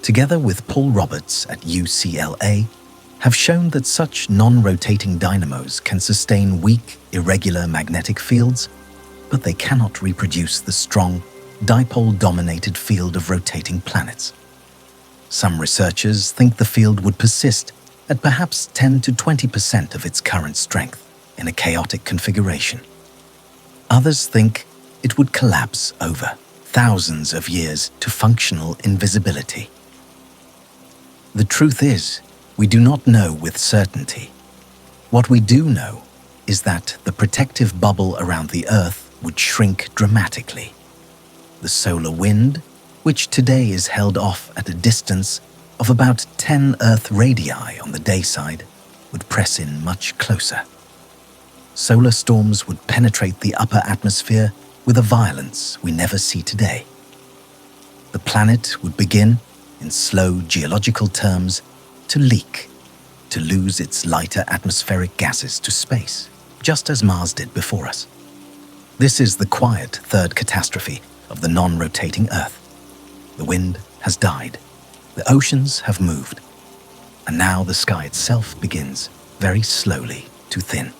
together with Paul Roberts at UCLA, have shown that such non-rotating dynamos can sustain weak, irregular magnetic fields, but they cannot reproduce the strong, dipole-dominated field of rotating planets. Some researchers think the field would persist at perhaps 10 to 20% of its current strength in a chaotic configuration. Others think it would collapse over thousands of years to functional invisibility. The truth is, we do not know with certainty. What we do know is that the protective bubble around the Earth would shrink dramatically. The solar wind, which today is held off at a distance of about 10 Earth radii on the day side, would press in much closer. Solar storms would penetrate the upper atmosphere with a violence we never see today. The planet would begin, in slow geological terms, to leak, to lose its lighter atmospheric gases to space, just as Mars did before us. This is the quiet third catastrophe of the non-rotating Earth. The wind has died, the oceans have moved, and now the sky itself begins, very slowly, to thin.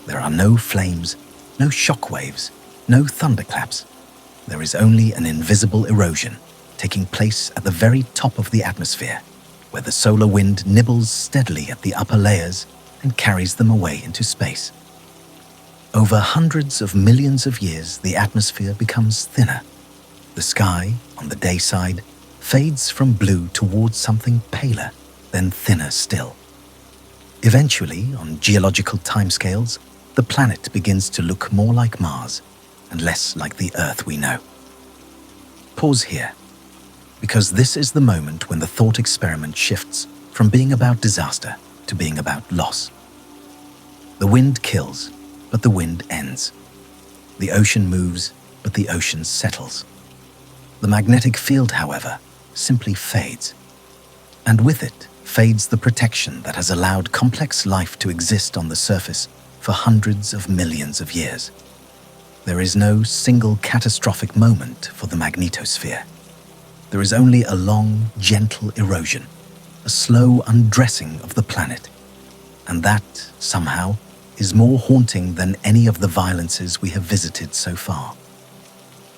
There are no flames, no shock waves, no thunderclaps. There is only an invisible erosion taking place at the very top of the atmosphere, where the solar wind nibbles steadily at the upper layers and carries them away into space. Over hundreds of millions of years, the atmosphere becomes thinner. The sky, on the day side, fades from blue towards something paler, then thinner still. Eventually, on geological timescales, the planet begins to look more like Mars and less like the Earth we know. Pause here, because this is the moment when the thought experiment shifts from being about disaster to being about loss. The wind kills, but the wind ends. The ocean moves, but the ocean settles. The magnetic field, however, simply fades. And with it fades the protection that has allowed complex life to exist on the surface for hundreds of millions of years. There is no single catastrophic moment for the magnetosphere. There is only a long, gentle erosion, a slow undressing of the planet. And that, somehow, is more haunting than any of the violences we have visited so far.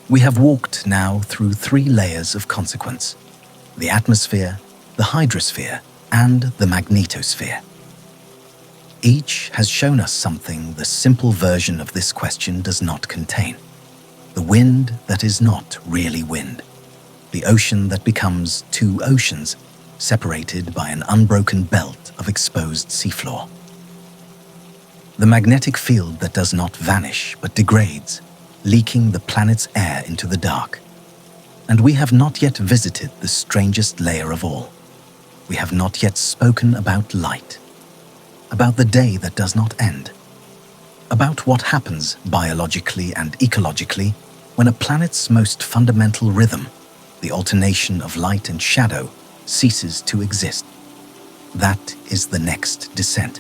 We have walked now through 3 layers of consequence: the atmosphere, the hydrosphere, and the magnetosphere. Each has shown us something the simple version of this question does not contain. The wind that is not really wind. The ocean that becomes 2 oceans, separated by an unbroken belt of exposed seafloor. The magnetic field that does not vanish but degrades, leaking the planet's air into the dark. And we have not yet visited the strangest layer of all. We have not yet spoken about light, about the day that does not end, about what happens biologically and ecologically when a planet's most fundamental rhythm, the alternation of light and shadow, ceases to exist. That is the next descent.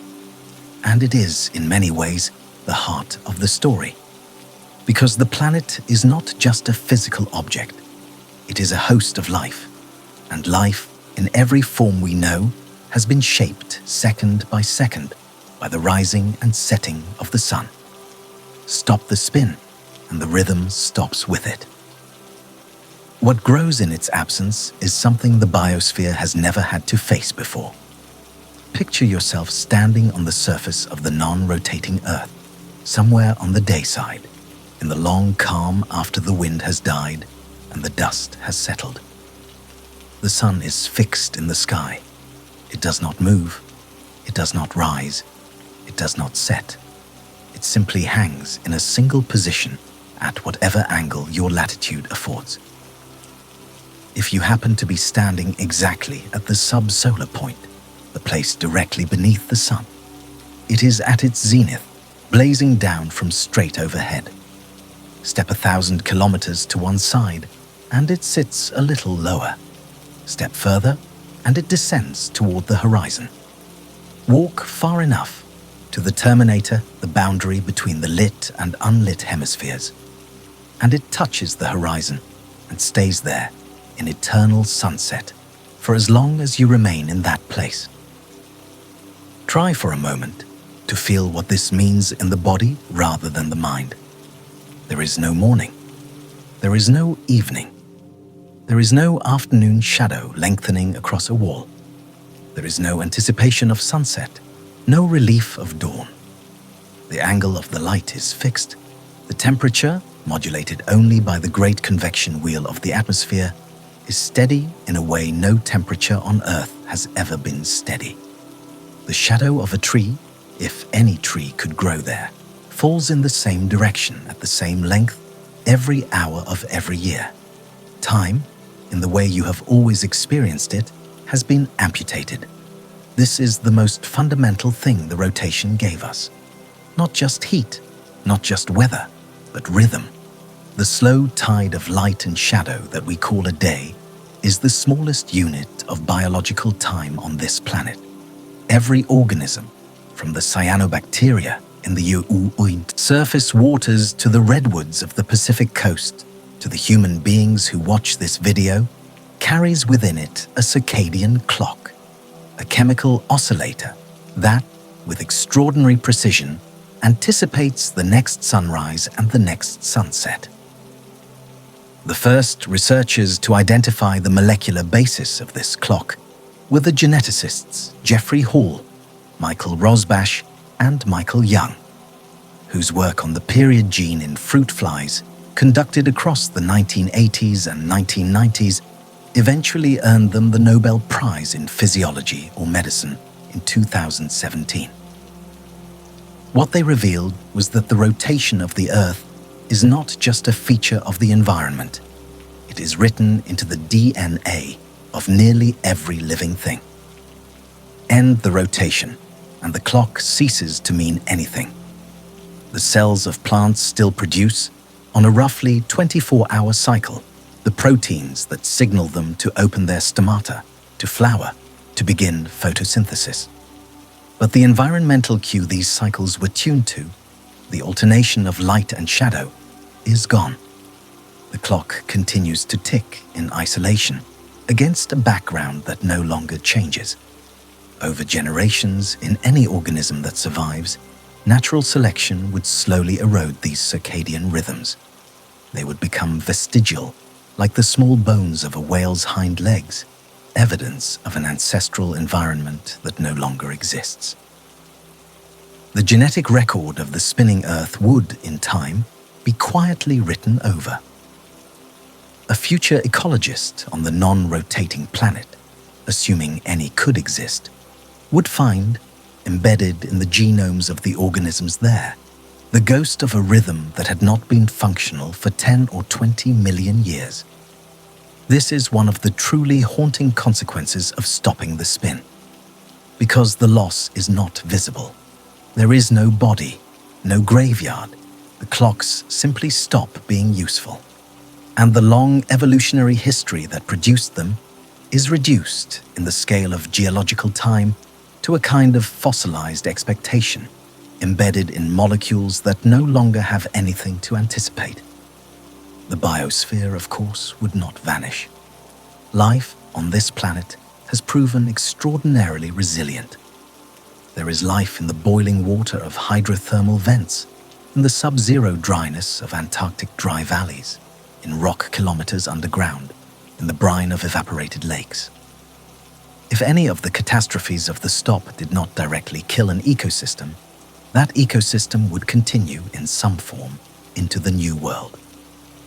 And it is, in many ways, the heart of the story. Because the planet is not just a physical object. It is a host of life. And life, in every form we know, has been shaped second by second by the rising and setting of the sun. Stop the spin, and the rhythm stops with it. What grows in its absence is something the biosphere has never had to face before. Picture yourself standing on the surface of the non-rotating Earth, somewhere on the day side, in the long calm after the wind has died and the dust has settled. The sun is fixed in the sky. It does not move. It does not rise. It does not set. It simply hangs in a single position at whatever angle your latitude affords. If you happen to be standing exactly at the sub-solar point, the place directly beneath the sun, it is at its zenith, blazing down from straight overhead. Step 1,000 kilometers to one side, and it sits a little lower. Step further, and it descends toward the horizon. Walk far enough to the terminator, the boundary between the lit and unlit hemispheres, and it touches the horizon and stays there in eternal sunset for as long as you remain in that place. Try for a moment to feel what this means in the body rather than the mind. There is no morning. There is no evening. There is no afternoon shadow lengthening across a wall. There is no anticipation of sunset, no relief of dawn. The angle of the light is fixed. The temperature, modulated only by the great convection wheel of the atmosphere, is steady in a way no temperature on Earth has ever been steady. The shadow of a tree, if any tree could grow there, falls in the same direction at the same length every hour of every year. Time, in the way you have always experienced it, has been amputated. This is the most fundamental thing the rotation gave us. Not just heat, not just weather, but rhythm. The slow tide of light and shadow that we call a day is the smallest unit of biological time on this planet. Every organism, from the cyanobacteria in the Uoint surface waters to the redwoods of the Pacific coast, to the human beings who watch this video, carries within it a circadian clock, a chemical oscillator that, with extraordinary precision, anticipates the next sunrise and the next sunset. The first researchers to identify the molecular basis of this clock were the geneticists Jeffrey Hall, Michael Rosbash, and Michael Young, whose work on the period gene in fruit flies, conducted across the 1980s and 1990s, eventually earned them the Nobel Prize in Physiology or Medicine in 2017. What they revealed was that the rotation of the Earth is not just a feature of the environment. It is written into the DNA of nearly every living thing. End the rotation, and the clock ceases to mean anything. The cells of plants still produce, on a roughly 24-hour cycle, the proteins that signal them to open their stomata, to flower, to begin photosynthesis. But the environmental cue these cycles were tuned to, the alternation of light and shadow, is gone. The clock continues to tick in isolation against a background that no longer changes. Over generations, in any organism that survives, natural selection would slowly erode these circadian rhythms. They would become vestigial, like the small bones of a whale's hind legs, evidence of an ancestral environment that no longer exists. The genetic record of the spinning Earth would, in time, be quietly written over. A future ecologist on the non-rotating planet, assuming any could exist, would find, embedded in the genomes of the organisms there, the ghost of a rhythm that had not been functional for 10 or 20 million years. This is one of the truly haunting consequences of stopping the spin. Because the loss is not visible. There is no body, no graveyard. The clocks simply stop being useful. And the long evolutionary history that produced them is reduced in the scale of geological time to a kind of fossilized expectation, embedded in molecules that no longer have anything to anticipate. The biosphere, of course, would not vanish. Life on this planet has proven extraordinarily resilient. There is life in the boiling water of hydrothermal vents, in the sub-zero dryness of Antarctic dry valleys, in rock kilometers underground, in the brine of evaporated lakes. If any of the catastrophes of the stop did not directly kill an ecosystem, that ecosystem would continue in some form into the New World.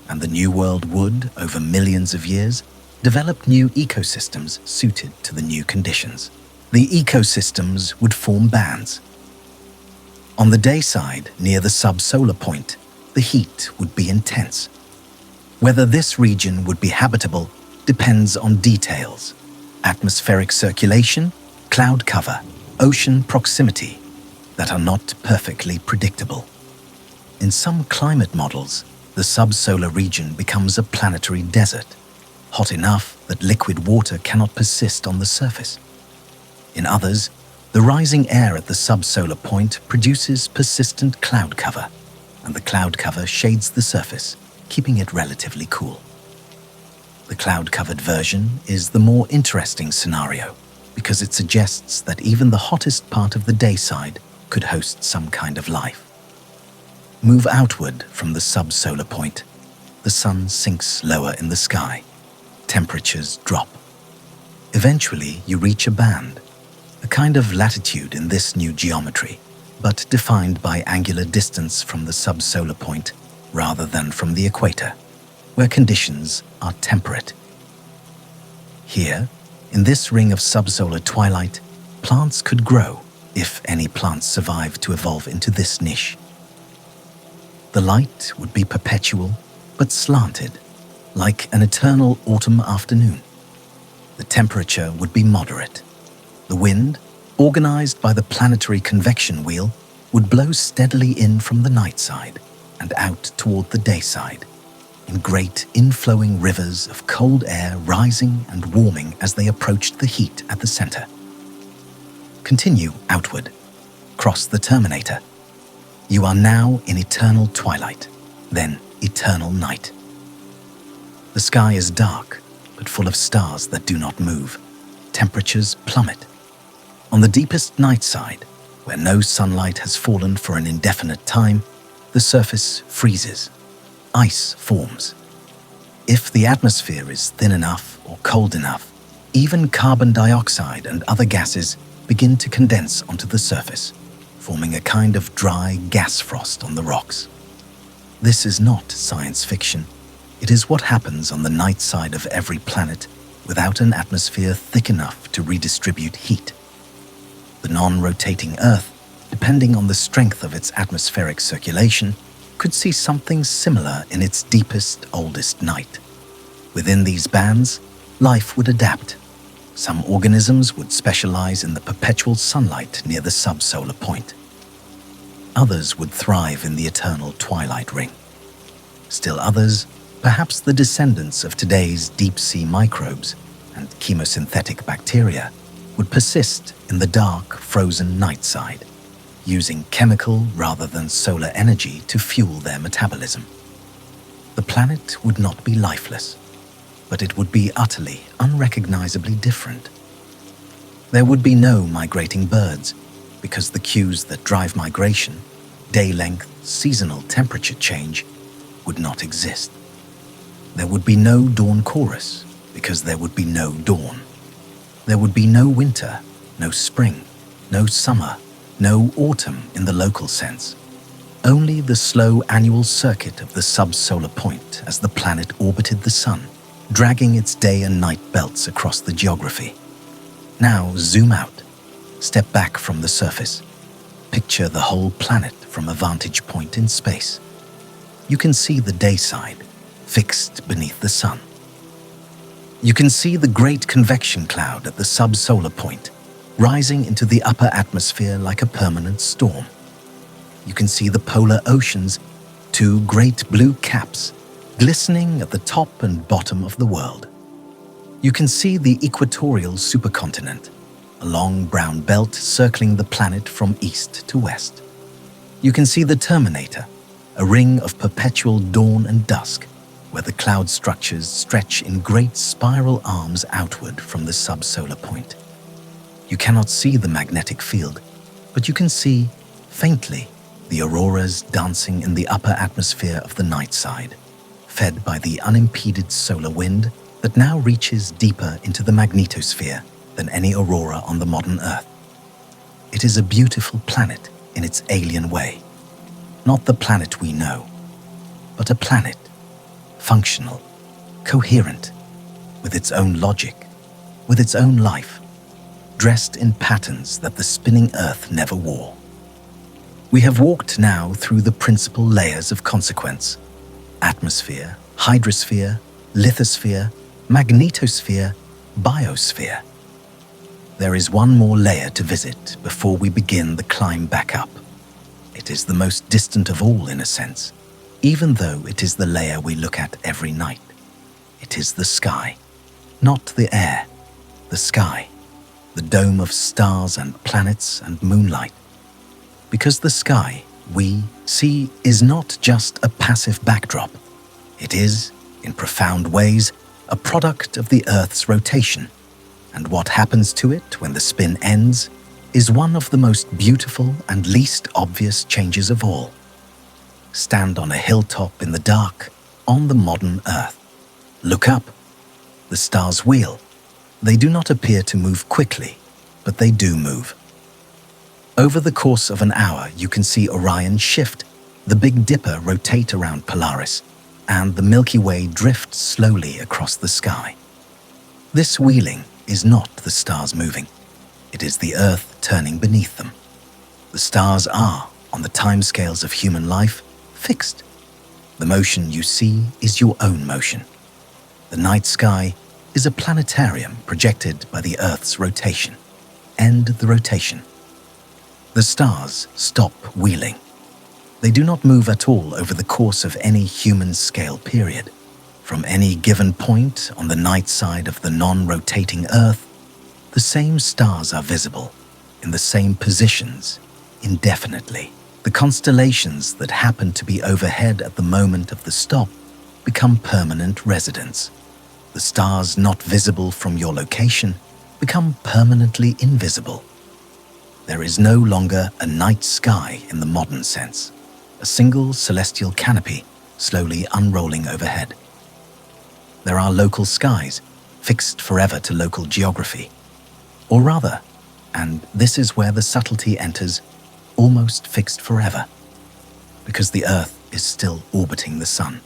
And the New World would, over millions of years, develop new ecosystems suited to the new conditions. The ecosystems would form bands. On the day side, near the subsolar point, the heat would be intense. Whether this region would be habitable depends on details: atmospheric circulation, cloud cover, ocean proximity, that are not perfectly predictable. In some climate models, the subsolar region becomes a planetary desert, hot enough that liquid water cannot persist on the surface. In others, the rising air at the subsolar point produces persistent cloud cover, and the cloud cover shades the surface, keeping it relatively cool. The cloud-covered version is the more interesting scenario because it suggests that even the hottest part of the day side could host some kind of life. Move outward from the subsolar point. The sun sinks lower in the sky. Temperatures drop. Eventually, you reach a band, a kind of latitude in this new geometry, but defined by angular distance from the subsolar point rather than from the equator, where conditions are temperate. Here, in this ring of subsolar twilight, plants could grow, if any plants survive to evolve into this niche. The light would be perpetual, but slanted, like an eternal autumn afternoon. The temperature would be moderate. The wind, organized by the planetary convection wheel, would blow steadily in from the night side and out toward the day side, in great inflowing rivers of cold air rising and warming as they approached the heat at the center. Continue outward. Cross the terminator. You are now in eternal twilight, then eternal night. The sky is dark, but full of stars that do not move. Temperatures plummet. On the deepest night side, where no sunlight has fallen for an indefinite time, the surface freezes. Ice forms. If the atmosphere is thin enough or cold enough, even carbon dioxide and other gases begin to condense onto the surface, forming a kind of dry gas frost on the rocks. This is not science fiction. It is what happens on the night side of every planet without an atmosphere thick enough to redistribute heat. The non-rotating Earth, depending on the strength of its atmospheric circulation, could see something similar in its deepest, oldest night. Within these bands, life would adapt. Some organisms would specialize in the perpetual sunlight near the subsolar point. Others would thrive in the eternal twilight ring. Still others, perhaps the descendants of today's deep-sea microbes and chemosynthetic bacteria, would persist in the dark, frozen night side, using chemical rather than solar energy to fuel their metabolism. planet would not be lifeless, but it would be utterly, unrecognizably different. There would be no migrating birds, because the cues that drive migration, day length, seasonal temperature change, would not exist. There would be no dawn chorus, because there would be no dawn. There would be no winter, no spring, no summer, no autumn in the local sense. Only the slow annual circuit of the subsolar point as the planet orbited the sun, dragging its day and night belts across the geography. Now zoom out, step back from the surface, picture the whole planet from a vantage point in space. You can see the day side, fixed beneath the sun. You can see the great convection cloud at the subsolar point, rising into the upper atmosphere like a permanent storm. You can see the polar oceans, two great blue caps, glistening at the top and bottom of the world. You can see the equatorial supercontinent, a long brown belt circling the planet from east to west. You can see the terminator, a ring of perpetual dawn and dusk, where the cloud structures stretch in great spiral arms outward from the subsolar point. You cannot see the magnetic field, but you can see, faintly, the auroras dancing in the upper atmosphere of the night side, fed by the unimpeded solar wind that now reaches deeper into the magnetosphere than any aurora on the modern Earth. It is a beautiful planet in its alien way. Not the planet we know, but a planet, functional, coherent, with its own logic, with its own life, dressed in patterns that the spinning Earth never wore. We have walked now through the principal layers of consequence: atmosphere, hydrosphere, lithosphere, magnetosphere, biosphere. There is one more layer to visit before we begin the climb back up. It is the most distant of all, in a sense, even though it is the layer we look at every night. It is the sky, not the air, the sky, the dome of stars and planets and moonlight. Because the sky, we see, is not just a passive backdrop. It is, in profound ways, a product of the Earth's rotation, and what happens to it when the spin ends is one of the most beautiful and least obvious changes of all. Stand on a hilltop in the dark, on the modern Earth. Look up. The stars wheel. They do not appear to move quickly, but they do move. Over the course of an hour, you can see Orion shift, the Big Dipper rotate around Polaris, and the Milky Way drift slowly across the sky. This wheeling is not the stars moving. It is the Earth turning beneath them. The stars are, on the timescales of human life, fixed. The motion you see is your own motion. The night sky is a planetarium projected by the Earth's rotation. End the rotation. The stars stop wheeling. They do not move at all over the course of any human scale period. From any given point on the night side of the non-rotating Earth, the same stars are visible, in the same positions, indefinitely. The constellations that happen to be overhead at the moment of the stop become permanent residents. The stars not visible from your location become permanently invisible. There is no longer a night sky in the modern sense, a single celestial canopy slowly unrolling overhead. There are local skies, fixed forever to local geography. Or rather, and this is where the subtlety enters, almost fixed forever, because the Earth is still orbiting the Sun.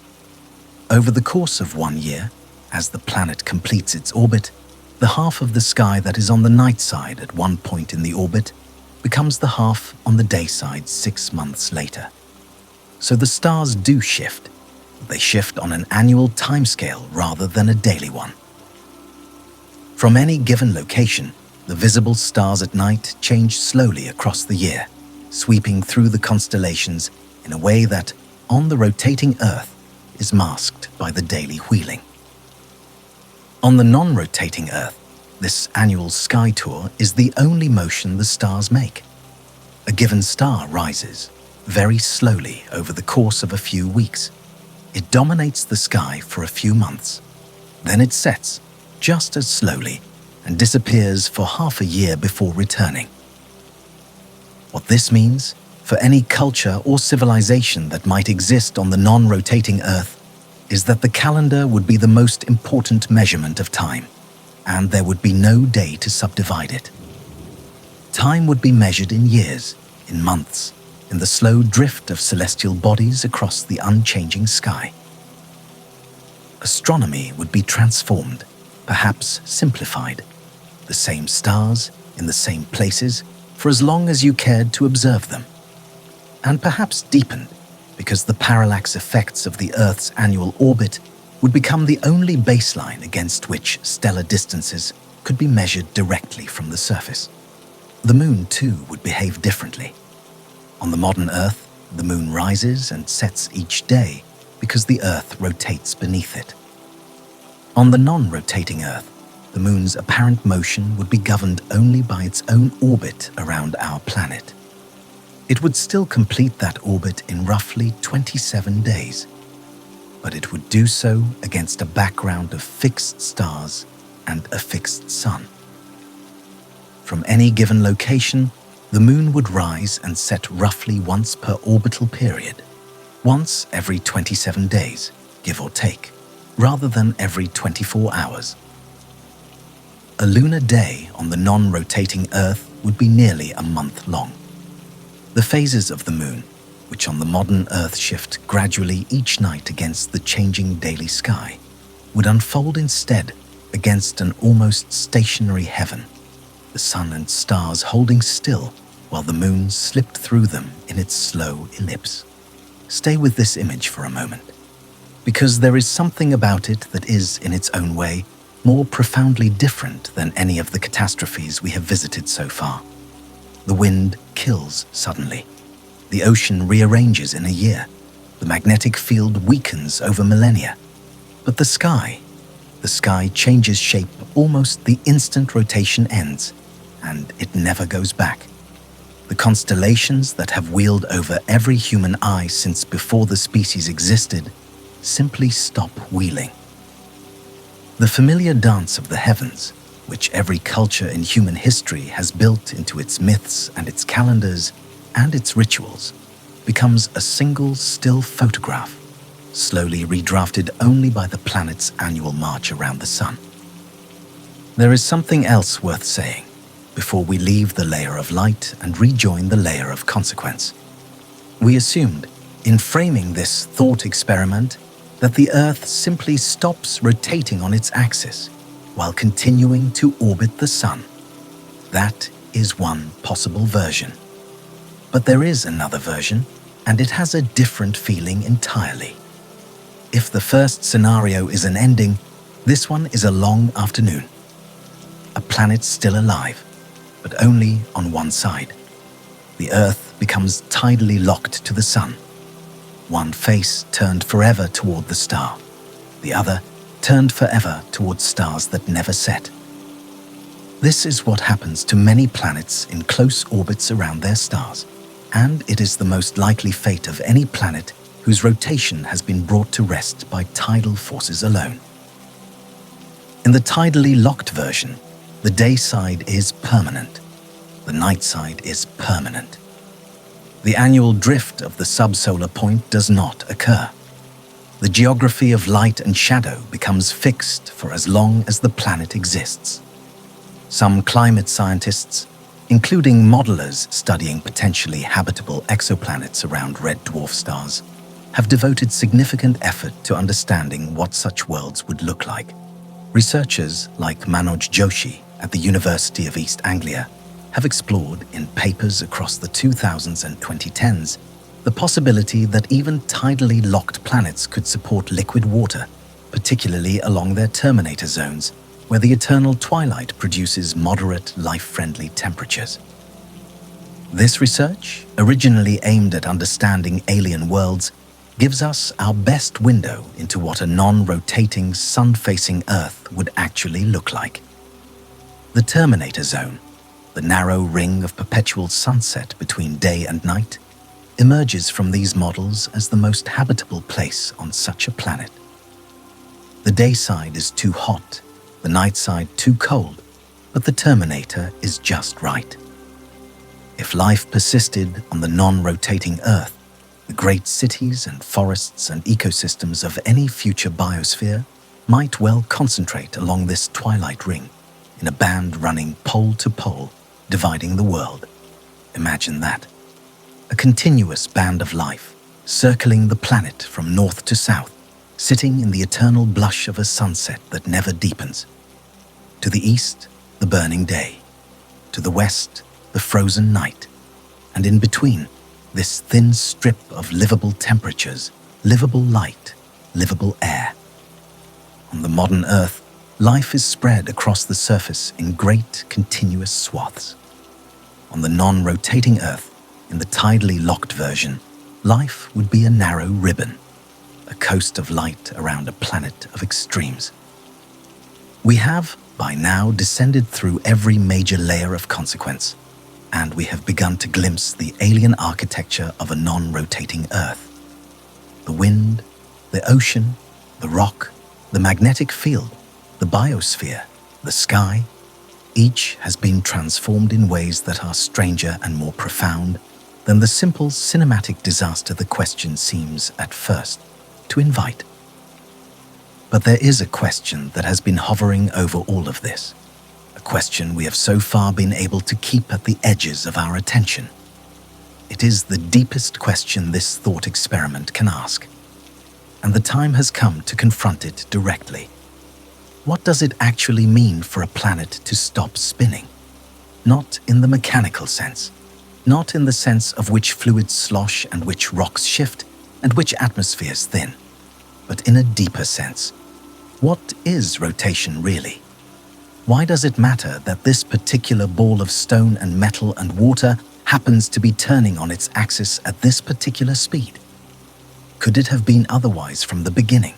Over the course of 1 year, as the planet completes its orbit, the half of the sky that is on the night side at one point in the orbit becomes the half on the day side 6 months later. So the stars do shift. They shift on an annual timescale rather than a daily one. From any given location, the visible stars at night change slowly across the year, sweeping through the constellations in a way that, on the rotating Earth, is masked by the daily wheeling. On the non-rotating Earth, this annual sky tour is the only motion the stars make. A given star rises, very slowly over the course of a few weeks. It dominates the sky for a few months. Then it sets, just as slowly, and disappears for half a year before returning. What this means for any culture or civilization that might exist on the non-rotating Earth is that the calendar would be the most important measurement of time, and there would be no day to subdivide it. Time would be measured in years, in months, in the slow drift of celestial bodies across the unchanging sky. Astronomy would be transformed, perhaps simplified. The same stars, in the same places, for as long as you cared to observe them. And perhaps deepened, because the parallax effects of the Earth's annual orbit would become the only baseline against which stellar distances could be measured directly from the surface. The Moon, too, would behave differently. On the modern Earth, the Moon rises and sets each day because the Earth rotates beneath it. On the non-rotating Earth, the Moon's apparent motion would be governed only by its own orbit around our planet. It would still complete that orbit in roughly 27 days, but it would do so against a background of fixed stars and a fixed sun. From any given location, the Moon would rise and set roughly once per orbital period, once every 27 days, give or take, rather than every 24 hours. A lunar day on the non-rotating Earth would be nearly a month long. The phases of the Moon, which on the modern Earth shift gradually each night against the changing daily sky, would unfold instead against an almost stationary heaven, the sun and stars holding still while the Moon slipped through them in its slow ellipse. Stay with this image for a moment, because there is something about it that is, in its own way, more profoundly different than any of the catastrophes we have visited so far. The wind kills suddenly. The ocean rearranges in a year. The magnetic field weakens over millennia. But the sky changes shape almost the instant rotation ends, and it never goes back. The constellations that have wheeled over every human eye since before the species existed simply stop wheeling. The familiar dance of the heavens, which every culture in human history has built into its myths and its calendars and its rituals, becomes a single still photograph, slowly redrafted only by the planet's annual march around the sun. There is something else worth saying before we leave the layer of light and rejoin the layer of consequence. We assumed, in framing this thought experiment, that the Earth simply stops rotating on its axis while continuing to orbit the sun. That is one possible version. But there is another version, and it has a different feeling entirely. If the first scenario is an ending, this one is a long afternoon. A planet still alive, but only on one side. The Earth becomes tidally locked to the sun. One face turned forever toward the star, the other turned forever towards stars that never set. This is what happens to many planets in close orbits around their stars, and it is the most likely fate of any planet whose rotation has been brought to rest by tidal forces alone. In the tidally locked version, the day side is permanent, the night side is permanent. The annual drift of the subsolar point does not occur. The geography of light and shadow becomes fixed for as long as the planet exists. Some climate scientists, including modelers studying potentially habitable exoplanets around red dwarf stars, have devoted significant effort to understanding what such worlds would look like. Researchers like Manoj Joshi at the University of East Anglia have explored in papers across the 2000s and 2010s the possibility that even tidally locked planets could support liquid water, particularly along their terminator zones, where the eternal twilight produces moderate, life-friendly temperatures. This research, originally aimed at understanding alien worlds, gives us our best window into what a non-rotating, sun-facing Earth would actually look like. The terminator zone, the narrow ring of perpetual sunset between day and night, emerges from these models as the most habitable place on such a planet. The day side is too hot, the night side too cold, but the terminator is just right. If life persisted on the non-rotating Earth, the great cities and forests and ecosystems of any future biosphere might well concentrate along this twilight ring in a band running pole to pole, dividing the world. Imagine that. A continuous band of life, circling the planet from north to south, sitting in the eternal blush of a sunset that never deepens. To the east, the burning day. To the west, the frozen night. And in between, this thin strip of livable temperatures, livable light, livable air. On the modern Earth, life is spread across the surface in great, continuous swaths. On the non-rotating Earth, in the tidally locked version, life would be a narrow ribbon, a coast of light around a planet of extremes. We have, by now, descended through every major layer of consequence, and we have begun to glimpse the alien architecture of a non-rotating Earth. The wind, the ocean, the rock, the magnetic field, the biosphere, the sky, each has been transformed in ways that are stranger and more profound than the simple cinematic disaster the question seems, at first, to invite. But there is a question that has been hovering over all of this, a question we have so far been able to keep at the edges of our attention. It is the deepest question this thought experiment can ask, and the time has come to confront it directly. What does it actually mean for a planet to stop spinning? Not in the mechanical sense, not in the sense of which fluids slosh and which rocks shift and which atmospheres thin, but in a deeper sense. What is rotation really? Why does it matter that this particular ball of stone and metal and water happens to be turning on its axis at this particular speed? Could it have been otherwise from the beginning?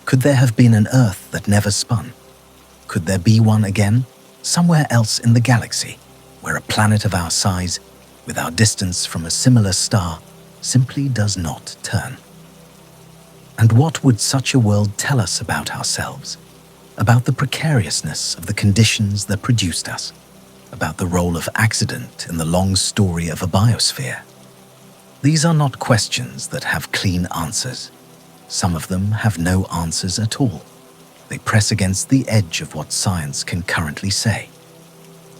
Could there have been an Earth that never spun? Could there be one again, somewhere else in the galaxy, where a planet of our size, with our distance from a similar star, simply does not turn? And what would such a world tell us about ourselves, about the precariousness of the conditions that produced us, about the role of accident in the long story of a biosphere? These are not questions that have clean answers. Some of them have no answers at all. They press against the edge of what science can currently say.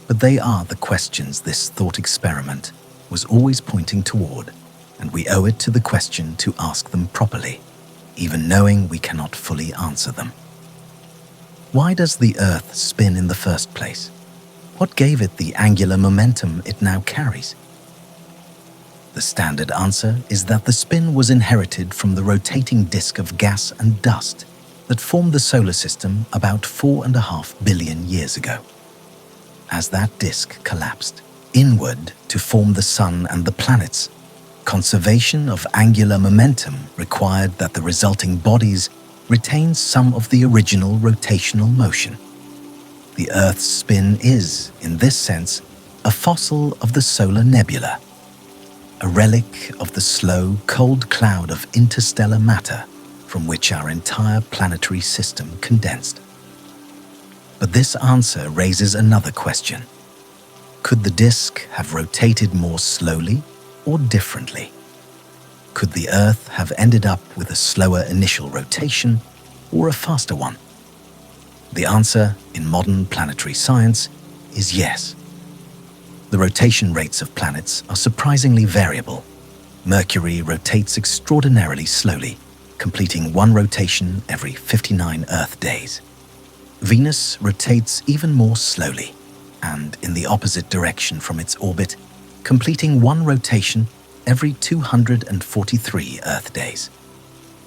But they are the questions this thought experiment was always pointing toward, and we owe it to the question to ask them properly, even knowing we cannot fully answer them. Why does the Earth spin in the first place? What gave it the angular momentum it now carries? The standard answer is that the spin was inherited from the rotating disk of gas and dust that formed the solar system about 4.5 billion years ago. As that disk collapsed inward to form the sun and the planets, conservation of angular momentum required that the resulting bodies retain some of the original rotational motion. The Earth's spin is, in this sense, a fossil of the solar nebula, a relic of the slow, cold cloud of interstellar matter from which our entire planetary system condensed. But this answer raises another question. Could the disk have rotated more slowly or differently? Could the Earth have ended up with a slower initial rotation or a faster one? The answer, in modern planetary science, is yes. The rotation rates of planets are surprisingly variable. Mercury rotates extraordinarily slowly, completing one rotation every 59 Earth days. Venus rotates even more slowly, and in the opposite direction from its orbit, completing one rotation every 243 Earth days.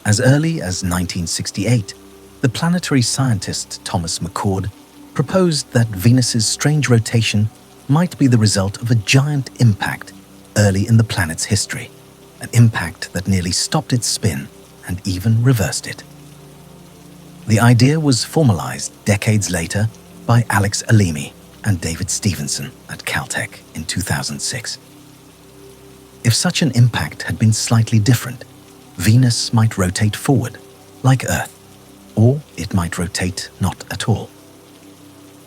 As early as 1968, the planetary scientist Thomas McCord proposed that Venus's strange rotation might be the result of a giant impact early in the planet's history, an impact that nearly stopped its spin and even reversed it. The idea was formalized decades later by Alex Alimi and David Stevenson at Caltech in 2006. If such an impact had been slightly different, Venus might rotate forward, like Earth, or it might rotate not at all.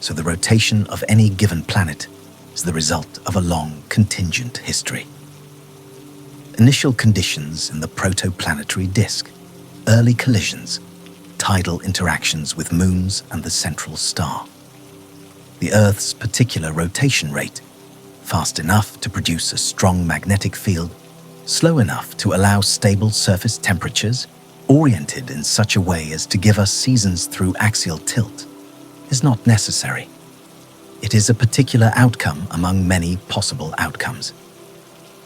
So the rotation of any given planet is the result of a long contingent history. Initial conditions in the protoplanetary disk, early collisions, tidal interactions with moons and the central star. The Earth's particular rotation rate, fast enough to produce a strong magnetic field, slow enough to allow stable surface temperatures, oriented in such a way as to give us seasons through axial tilt, is not necessary. It is a particular outcome among many possible outcomes.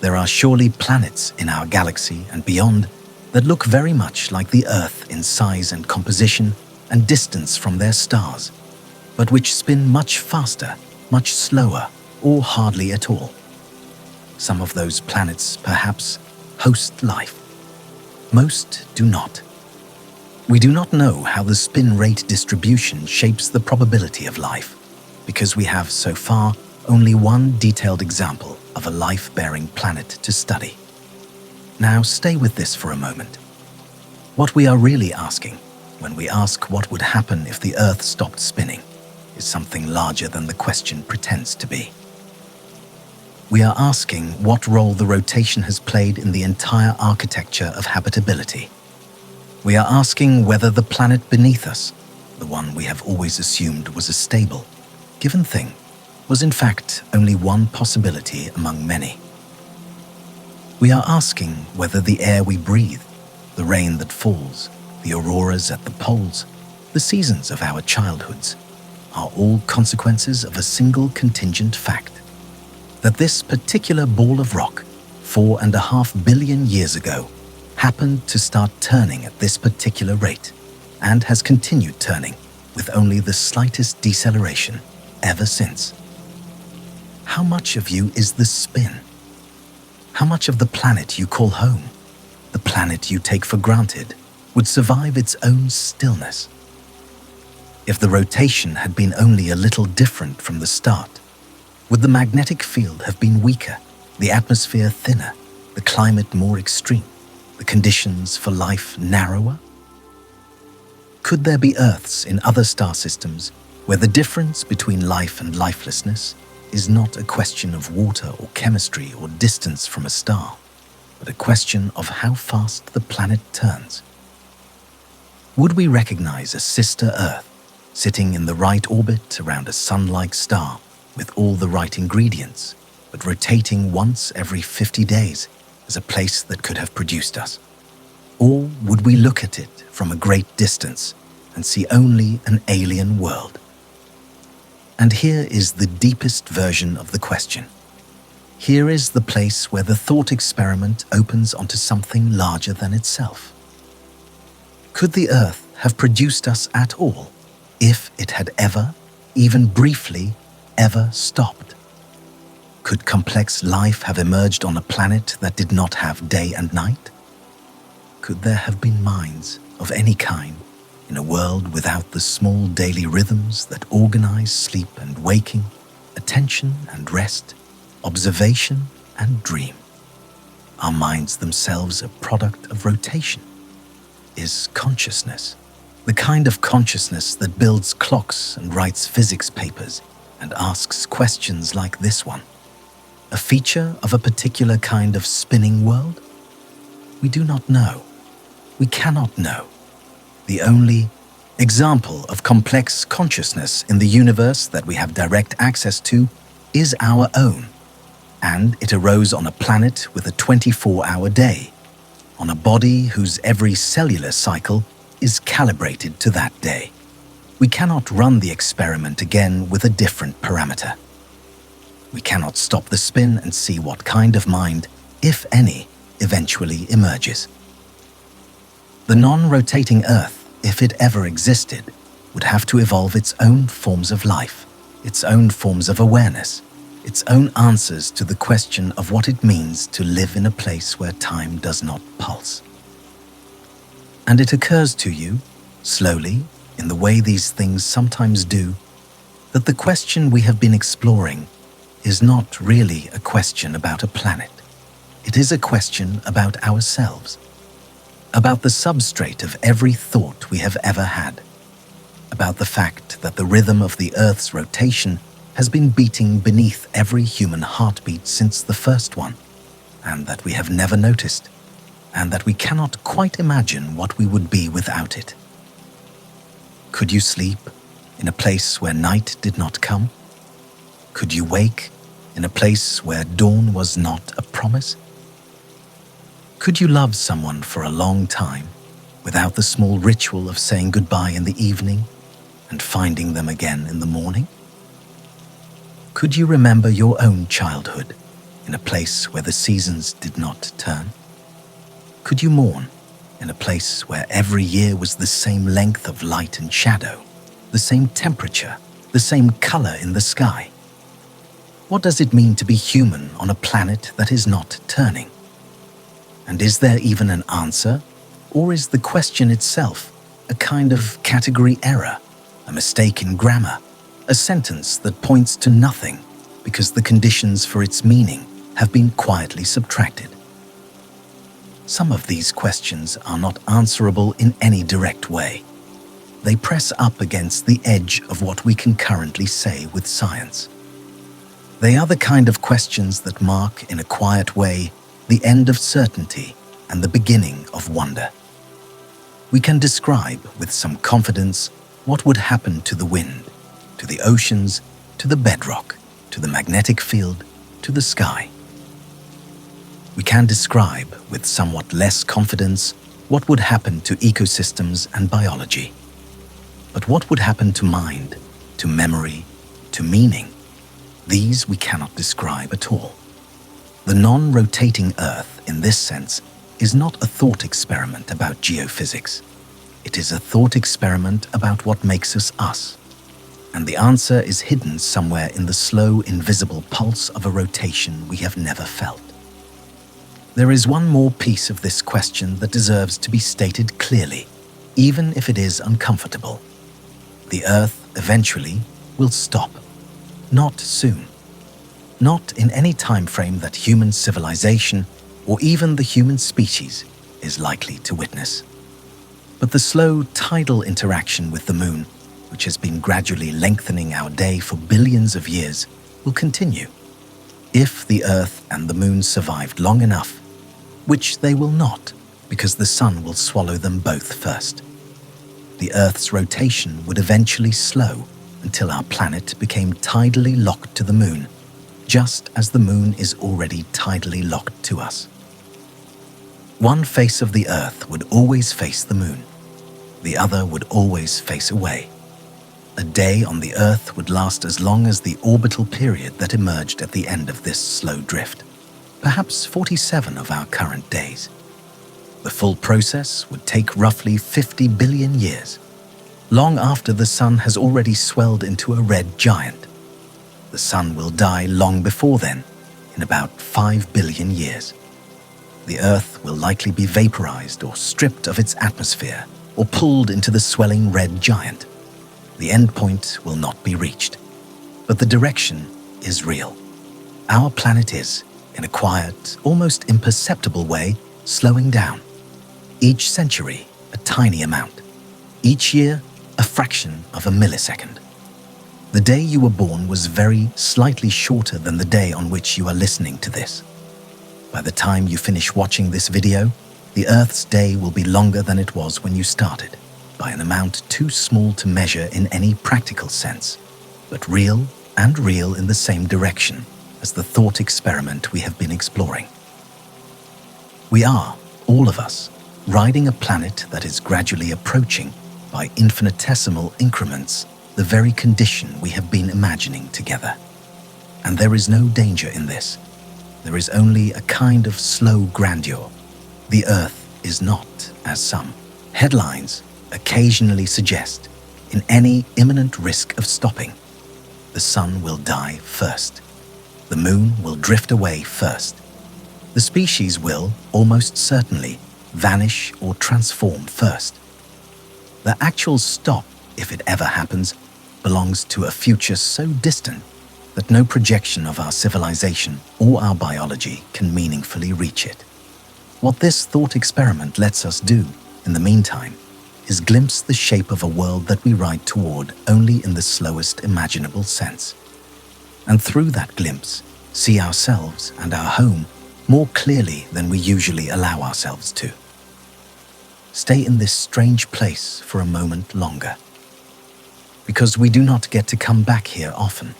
There are surely planets in our galaxy and beyond that look very much like the Earth in size and composition and distance from their stars, but which spin much faster, much slower, or hardly at all. Some of those planets, perhaps, host life. Most do not. We do not know how the spin rate distribution shapes the probability of life, because we have so far only one detailed example of a life-bearing planet to study. Now stay with this for a moment. What we are really asking, when we ask what would happen if the Earth stopped spinning, is something larger than the question pretends to be. We are asking what role the rotation has played in the entire architecture of habitability. We are asking whether the planet beneath us, the one we have always assumed was a stable, given thing, was in fact only one possibility among many. We are asking whether the air we breathe, the rain that falls, the auroras at the poles, the seasons of our childhoods, are all consequences of a single contingent fact, that this particular ball of rock, 4.5 billion years ago, happened to start turning at this particular rate, and has continued turning with only the slightest deceleration ever since. How much of you is the spin? How much of the planet you call home, the planet you take for granted, would survive its own stillness? If the rotation had been only a little different from the start, would the magnetic field have been weaker, the atmosphere thinner, the climate more extreme, the conditions for life narrower? Could there be Earths in other star systems where the difference between life and lifelessness is not a question of water or chemistry or distance from a star, but a question of how fast the planet turns? Would we recognize a sister Earth sitting in the right orbit around a sun-like star with all the right ingredients, but rotating once every 50 days as a place that could have produced us? Or would we look at it from a great distance and see only an alien world? And here is the deepest version of the question. Here is the place where the thought experiment opens onto something larger than itself. Could the Earth have produced us at all if it had ever, even briefly, ever stopped? Could complex life have emerged on a planet that did not have day and night? Could there have been minds of any kind in a world without the small daily rhythms that organize sleep and waking, attention and rest, observation and dream? Are minds themselves a product of rotation? Is consciousness, the kind of consciousness that builds clocks and writes physics papers and asks questions like this one, a feature of a particular kind of spinning world? We do not know. We cannot know. The only example of complex consciousness in the universe that we have direct access to is our own, and it arose on a planet with a 24-hour day, on a body whose every cellular cycle is calibrated to that day. We cannot run the experiment again with a different parameter. We cannot stop the spin and see what kind of mind, if any, eventually emerges. The non-rotating Earth, if it ever existed, would have to evolve its own forms of life, its own forms of awareness, its own answers to the question of what it means to live in a place where time does not pulse. And it occurs to you, slowly, in the way these things sometimes do, that the question we have been exploring is not really a question about a planet. It is a question about ourselves, about the substrate of every thought we have ever had, about the fact that the rhythm of the Earth's rotation has been beating beneath every human heartbeat since the first one, and that we have never noticed, and that we cannot quite imagine what we would be without it. Could you sleep in a place where night did not come? Could you wake in a place where dawn was not a promise? Could you love someone for a long time without the small ritual of saying goodbye in the evening and finding them again in the morning? Could you remember your own childhood in a place where the seasons did not turn? Could you mourn in a place where every year was the same length of light and shadow, the same temperature, the same color in the sky? What does it mean to be human on a planet that is not turning? And is there even an answer, or is the question itself a kind of category error, a mistake in grammar, a sentence that points to nothing because the conditions for its meaning have been quietly subtracted? Some of these questions are not answerable in any direct way. They press up against the edge of what we can currently say with science. They are the kind of questions that mark, in a quiet way, the end of certainty and the beginning of wonder. We can describe with some confidence what would happen to the wind, to the oceans, to the bedrock, to the magnetic field, to the sky. We can describe with somewhat less confidence what would happen to ecosystems and biology. But what would happen to mind, to memory, to meaning? These we cannot describe at all. The non-rotating Earth, in this sense, is not a thought experiment about geophysics. It is a thought experiment about what makes us us. And the answer is hidden somewhere in the slow, invisible pulse of a rotation we have never felt. There is one more piece of this question that deserves to be stated clearly, even if it is uncomfortable. The Earth, eventually, will stop. Not soon. Not in any time frame that human civilization, or even the human species, is likely to witness. But the slow tidal interaction with the moon, which has been gradually lengthening our day for billions of years, will continue. If the Earth and the moon survived long enough, which they will not, because the sun will swallow them both first. The Earth's rotation would eventually slow until our planet became tidally locked to the moon, just as the moon is already tidally locked to us. One face of the Earth would always face the moon. The other would always face away. A day on the Earth would last as long as the orbital period that emerged at the end of this slow drift, perhaps 47 of our current days. The full process would take roughly 50 billion years, long after the sun has already swelled into a red giant. The sun will die long before then, in about 5 billion years. The Earth will likely be vaporized or stripped of its atmosphere or pulled into the swelling red giant. The end point will not be reached, but the direction is real. Our planet is, in a quiet, almost imperceptible way, slowing down. Each century, a tiny amount. Each year, a fraction of a millisecond. The day you were born was very slightly shorter than the day on which you are listening to this. By the time you finish watching this video, the Earth's day will be longer than it was when you started, by an amount too small to measure in any practical sense, but real and real in the same direction as the thought experiment we have been exploring. We are, all of us, riding a planet that is gradually approaching, by infinitesimal increments, the very condition we have been imagining together. And there is no danger in this. There is only a kind of slow grandeur. The Earth is not, as some headlines occasionally suggest, in any imminent risk of stopping. The sun will die first. The moon will drift away first. The species will, almost certainly, vanish or transform first. The actual stop, if it ever happens, belongs to a future so distant that no projection of our civilization or our biology can meaningfully reach it. What this thought experiment lets us do, in the meantime, is glimpse the shape of a world that we ride toward only in the slowest imaginable sense. And through that glimpse, see ourselves and our home more clearly than we usually allow ourselves to. Stay in this strange place for a moment longer, because we do not get to come back here often.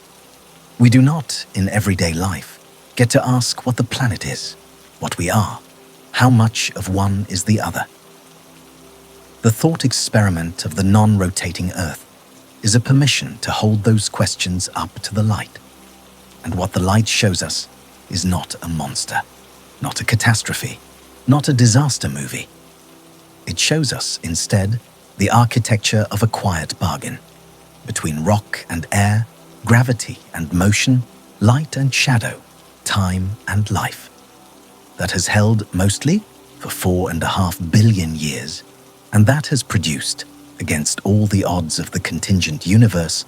We do not, in everyday life, get to ask what the planet is, what we are, how much of one is the other. The thought experiment of the non-rotating Earth is a permission to hold those questions up to the light. And what the light shows us is not a monster, not a catastrophe, not a disaster movie. It shows us, instead, the architecture of a quiet bargain between rock and air, gravity and motion, light and shadow, time and life, that has held mostly for 4.5 billion years, and that has produced, against all the odds of the contingent universe,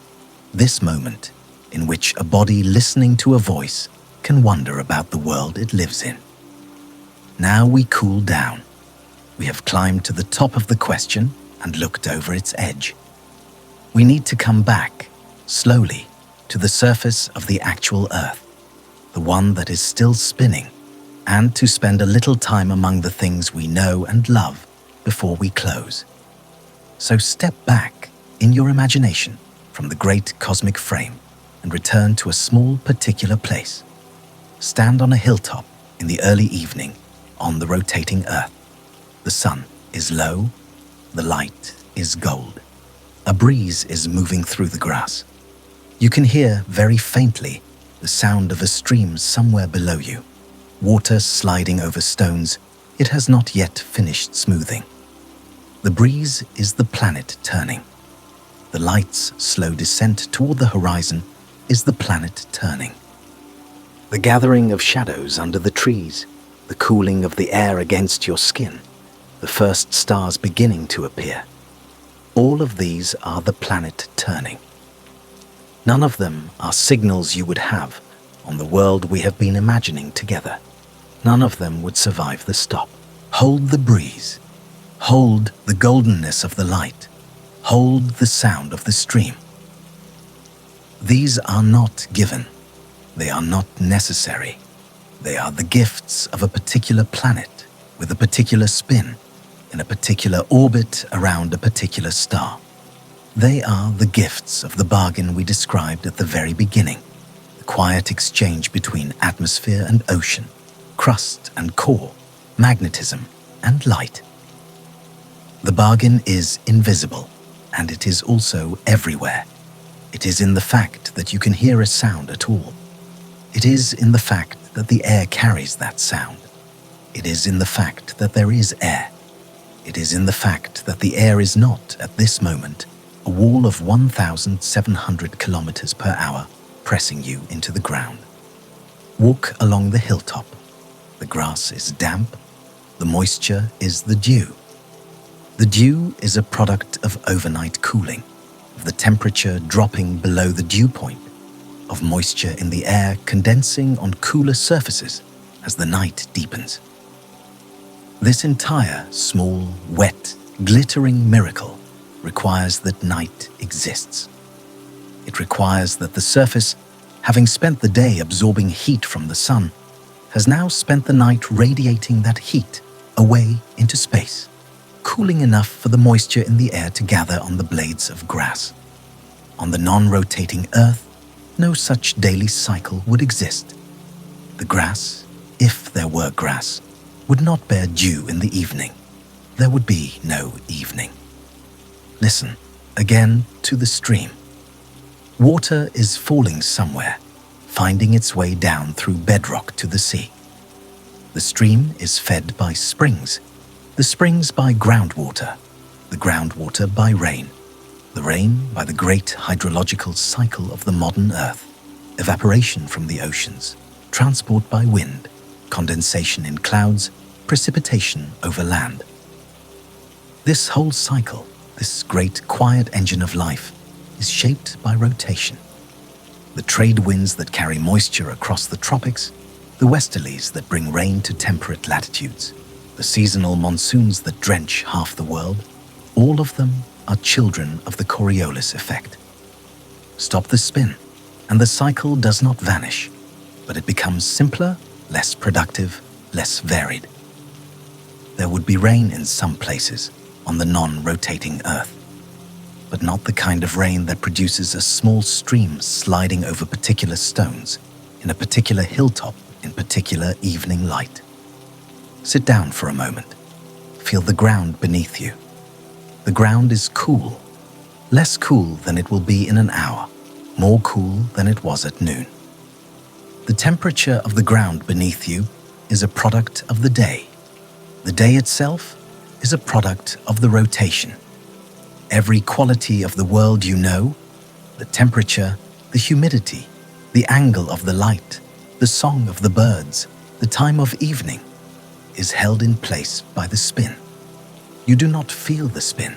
this moment in which a body listening to a voice can wonder about the world it lives in. Now we cool down. We have climbed to the top of the question and looked over its edge. We need to come back, slowly, to the surface of the actual Earth, the one that is still spinning, and to spend a little time among the things we know and love before we close. So step back in your imagination from the great cosmic frame and return to a small particular place. Stand on a hilltop in the early evening on the rotating Earth. The sun is low, the light is gold. A breeze is moving through the grass. You can hear very faintly the sound of a stream somewhere below you. Water sliding over stones it has not yet finished smoothing. The breeze is the planet turning. The light's slow descent toward the horizon is the planet turning. The gathering of shadows under the trees, the cooling of the air against your skin, the first stars beginning to appear. All of these are the planet turning. None of them are signals you would have on the world we have been imagining together. None of them would survive the stop. Hold the breeze. Hold the goldenness of the light. Hold the sound of the stream. These are not given. They are not necessary. They are the gifts of a particular planet with a particular spin, in a particular orbit around a particular star. They are the gifts of the bargain we described at the very beginning, the quiet exchange between atmosphere and ocean, crust and core, magnetism and light. The bargain is invisible, and it is also everywhere. It is in the fact that you can hear a sound at all. It is in the fact that the air carries that sound. It is in the fact that there is air. It is in the fact that the air is not, at this moment, a wall of 1,700 kilometers per hour pressing you into the ground. Walk along the hilltop. The grass is damp. The moisture is the dew. The dew is a product of overnight cooling, of the temperature dropping below the dew point, of moisture in the air condensing on cooler surfaces as the night deepens. This entire small, wet, glittering miracle requires that night exists. It requires that the surface, having spent the day absorbing heat from the sun, has now spent the night radiating that heat away into space, cooling enough for the moisture in the air to gather on the blades of grass. On the non-rotating Earth, no such daily cycle would exist. The grass, if there were grass, would not bear dew in the evening. There would be no evening. Listen again to the stream. Water is falling somewhere, finding its way down through bedrock to the sea. The stream is fed by springs, the springs by groundwater, the groundwater by rain, the rain by the great hydrological cycle of the modern Earth, evaporation from the oceans, transport by wind, condensation in clouds, precipitation over land. This whole cycle, this great quiet engine of life, is shaped by rotation. The the trade winds that carry moisture across the tropics, the westerlies that bring rain to temperate latitudes, the seasonal monsoons that drench half the world, all of them are children of the Coriolis effect. Stop the spin, and the cycle does not vanish, but it becomes simpler, less productive, less varied. There would be rain in some places on the non-rotating Earth, but not the kind of rain that produces a small stream sliding over particular stones in a particular hilltop in particular evening light. Sit down for a moment. Feel the ground beneath you. The ground is cool, less cool than it will be in an hour, more cool than it was at noon. The temperature of the ground beneath you is a product of the day. The day itself is a product of the rotation. Every quality of the world you know, the temperature, the humidity, the angle of the light, the song of the birds, the time of evening, is held in place by the spin. You do not feel the spin,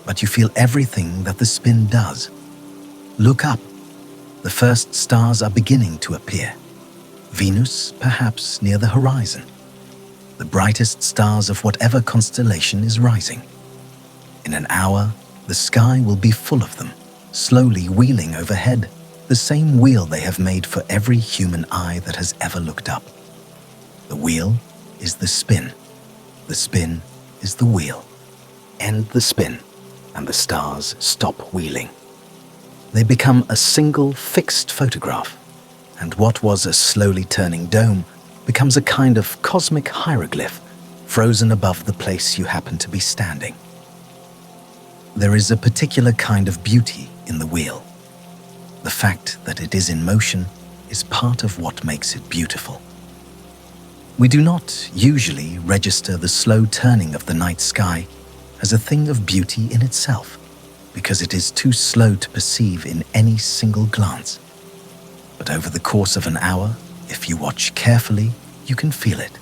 but you feel everything that the spin does. Look up. The first stars are beginning to appear. Venus, perhaps near the horizon. The brightest stars of whatever constellation is rising. In an hour, the sky will be full of them, slowly wheeling overhead, the same wheel they have made for every human eye that has ever looked up. The wheel is the spin. The spin is the wheel. End the spin, and the stars stop wheeling. They become a single fixed photograph, and what was a slowly turning dome becomes a kind of cosmic hieroglyph frozen above the place you happen to be standing. There is a particular kind of beauty in the wheel. The fact that it is in motion is part of what makes it beautiful. We do not usually register the slow turning of the night sky as a thing of beauty in itself, because it is too slow to perceive in any single glance. But over the course of an hour, if you watch carefully, you can feel it.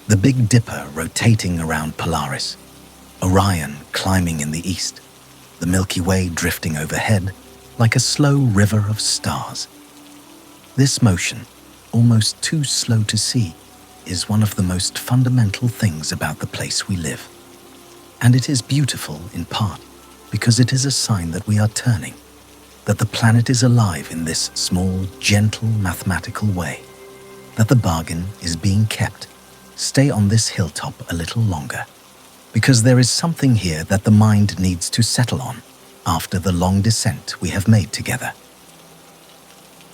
The Big Dipper rotating around Polaris, Orion climbing in the east, the Milky Way drifting overhead like a slow river of stars. This motion, almost too slow to see, is one of the most fundamental things about the place we live. And it is beautiful in part because it is a sign that we are turning, that the planet is alive in this small, gentle, mathematical way, that the bargain is being kept. Stay on this hilltop a little longer, because there is something here that the mind needs to settle on after the long descent we have made together.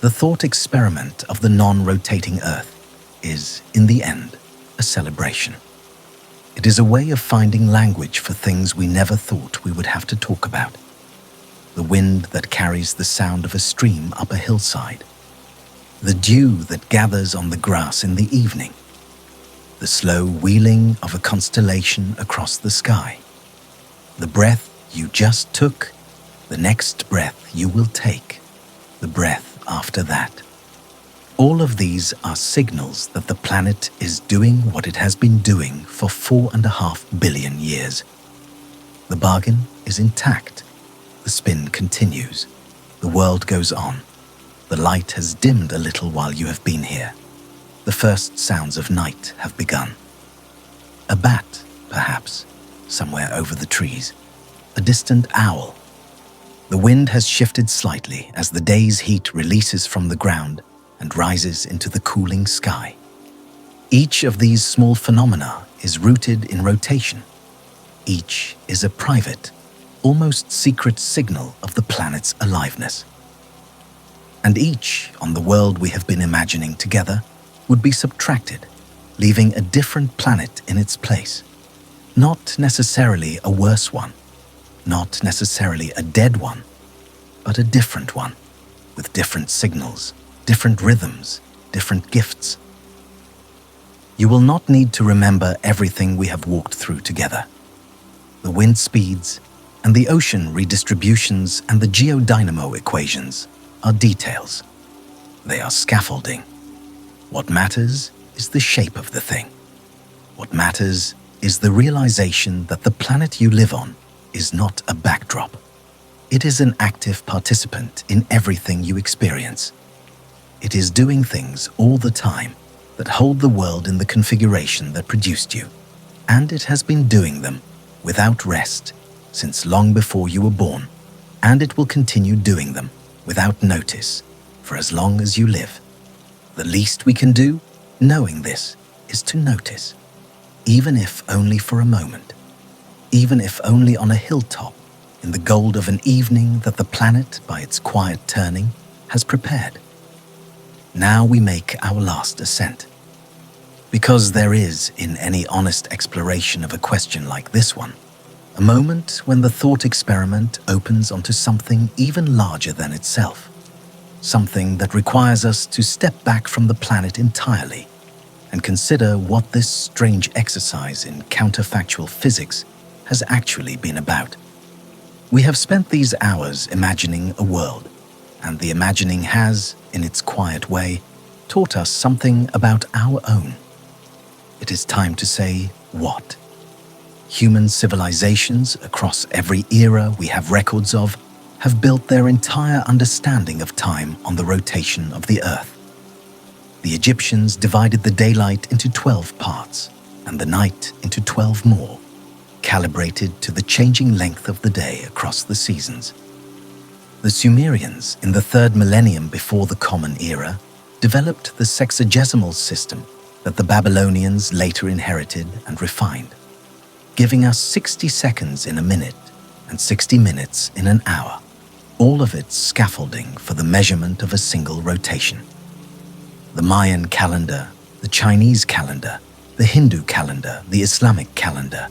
The thought experiment of the non-rotating Earth is, in the end, a celebration. It is a way of finding language for things we never thought we would have to talk about. The wind that carries the sound of a stream up a hillside. The dew that gathers on the grass in the evening. The slow wheeling of a constellation across the sky. The breath you just took, the next breath you will take, the breath after that. All of these are signals that the planet is doing what it has been doing for 4.5 billion years. The bargain is intact. The spin continues. The world goes on. The light has dimmed a little while you have been here. The first sounds of night have begun. A bat, perhaps, somewhere over the trees. A distant owl. The wind has shifted slightly as the day's heat releases from the ground and rises into the cooling sky. Each of these small phenomena is rooted in rotation. Each is a private, almost secret signal of the planet's aliveness. And each, on the world we have been imagining together, would be subtracted, leaving a different planet in its place. Not necessarily a worse one, not necessarily a dead one, but a different one, with different signals, different rhythms, different gifts. You will not need to remember everything we have walked through together. The wind speeds and the ocean redistributions and the geodynamo equations are details. They are scaffolding. What matters is the shape of the thing. What matters is the realization that the planet you live on is not a backdrop. It is an active participant in everything you experience. It is doing things all the time that hold the world in the configuration that produced you, and it has been doing them without rest since long before you were born, and it will continue doing them without notice for as long as you live. The least we can do, knowing this, is to notice, even if only for a moment, even if only on a hilltop in the gold of an evening that the planet, by its quiet turning, has prepared. Now we make our last ascent. Because there is, in any honest exploration of a question like this one, a moment when the thought experiment opens onto something even larger than itself, something that requires us to step back from the planet entirely and consider what this strange exercise in counterfactual physics has actually been about. We have spent these hours imagining a world, and the imagining has, in its quiet way, taught us something about our own. It is time to say what. Human civilizations across every era we have records of have built their entire understanding of time on the rotation of the Earth. The Egyptians divided the daylight into 12 parts and the night into 12 more, calibrated to the changing length of the day across the seasons. The Sumerians, in the 3rd millennium before the Common Era, developed the sexagesimal system that the Babylonians later inherited and refined, giving us 60 seconds in a minute and 60 minutes in an hour, all of it scaffolding for the measurement of a single rotation. The Mayan calendar, the Chinese calendar, the Hindu calendar, the Islamic calendar,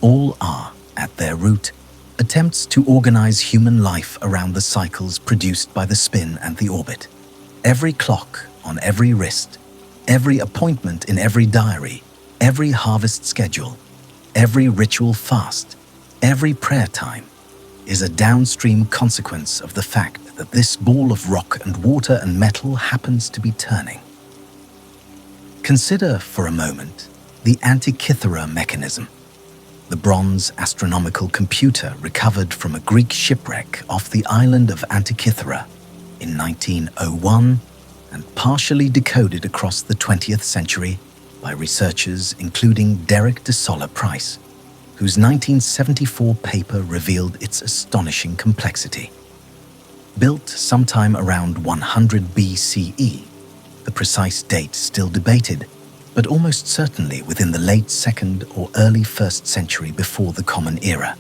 all are, at their root, attempts to organize human life around the cycles produced by the spin and the orbit. Every clock on every wrist, every appointment in every diary, every harvest schedule, every ritual fast, every prayer time, is a downstream consequence of the fact that this ball of rock and water and metal happens to be turning. Consider for a moment the Antikythera mechanism, the bronze astronomical computer recovered from a Greek shipwreck off the island of Antikythera in 1901 and partially decoded across the 20th century by researchers including Derek de Solla Price, whose 1974 paper revealed its astonishing complexity. Built sometime around 100 BCE, the precise date still debated, but almost certainly within the late 2nd or early 1st century before the Common Era.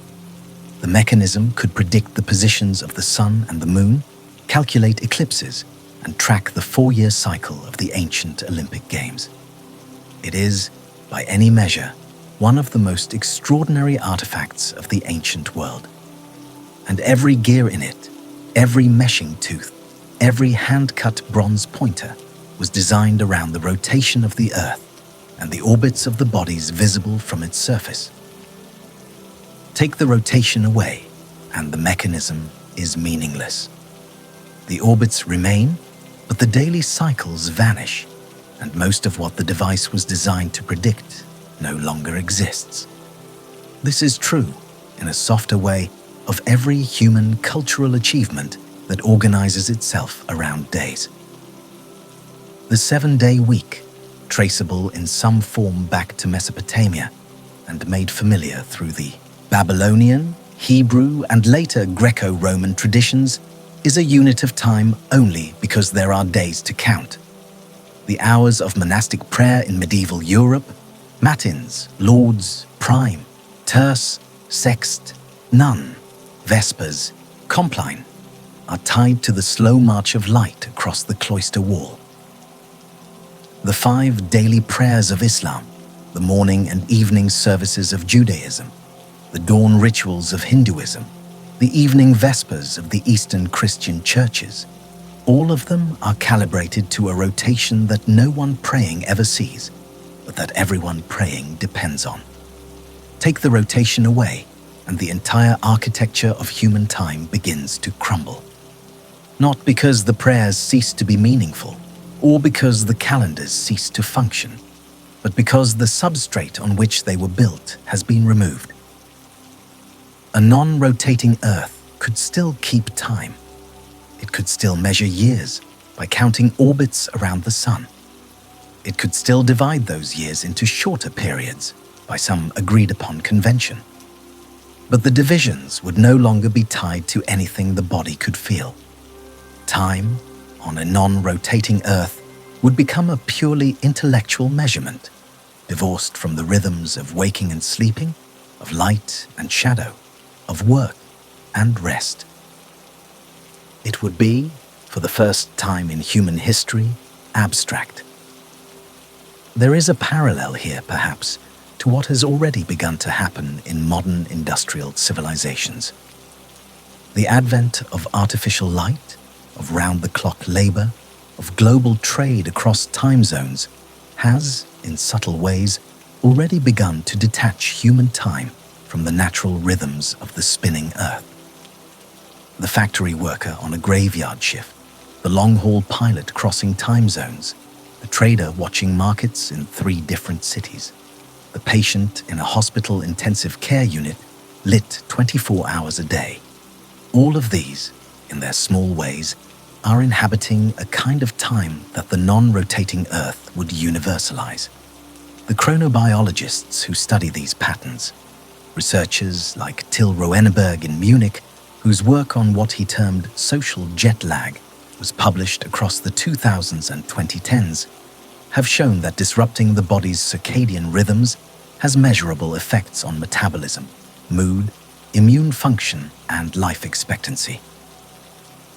The mechanism could predict the positions of the sun and the moon, calculate eclipses, and track the 4-year cycle of the ancient Olympic Games. It is, by any measure, one of the most extraordinary artifacts of the ancient world. And every gear in it, every meshing tooth, every hand-cut bronze pointer was designed around the rotation of the Earth and the orbits of the bodies visible from its surface. Take the rotation away, and the mechanism is meaningless. The orbits remain, but the daily cycles vanish, and most of what the device was designed to predict no longer exists. This is true, in a softer way, of every human cultural achievement that organizes itself around days. The 7-day week, traceable in some form back to Mesopotamia and made familiar through the Babylonian, Hebrew, and later Greco-Roman traditions, is a unit of time only because there are days to count. The hours of monastic prayer in medieval Europe, matins, lauds, prime, terce, sext, none, vespers, compline, are tied to the slow march of light across the cloister wall. The 5 daily prayers of Islam, the morning and evening services of Judaism, the dawn rituals of Hinduism, the evening vespers of the Eastern Christian churches, all of them are calibrated to a rotation that no one praying ever sees, but that everyone praying depends on. Take the rotation away, and the entire architecture of human time begins to crumble. Not because the prayers cease to be meaningful, or because the calendars cease to function, but because the substrate on which they were built has been removed. A non-rotating Earth could still keep time. It could still measure years by counting orbits around the sun. It could still divide those years into shorter periods by some agreed-upon convention. But the divisions would no longer be tied to anything the body could feel. Time, on a non-rotating Earth, would become a purely intellectual measurement, divorced from the rhythms of waking and sleeping, of light and shadow, of work and rest. It would be, for the first time in human history, abstract. There is a parallel here, perhaps, to what has already begun to happen in modern industrial civilizations. The advent of artificial light, of round-the-clock labor, of global trade across time zones has, in subtle ways, already begun to detach human time from the natural rhythms of the spinning Earth. The factory worker on a graveyard shift, the long-haul pilot crossing time zones, the trader watching markets in 3 different cities, the patient in a hospital intensive care unit lit 24 hours a day. All of these, in their small ways, are inhabiting a kind of time that the non-rotating Earth would universalize. The chronobiologists who study these patterns, researchers like Till Roenneberg in Munich, whose work on what he termed social jet lag was published across the 2000s and 2010s, have shown that disrupting the body's circadian rhythms has measurable effects on metabolism, mood, immune function, and life expectancy.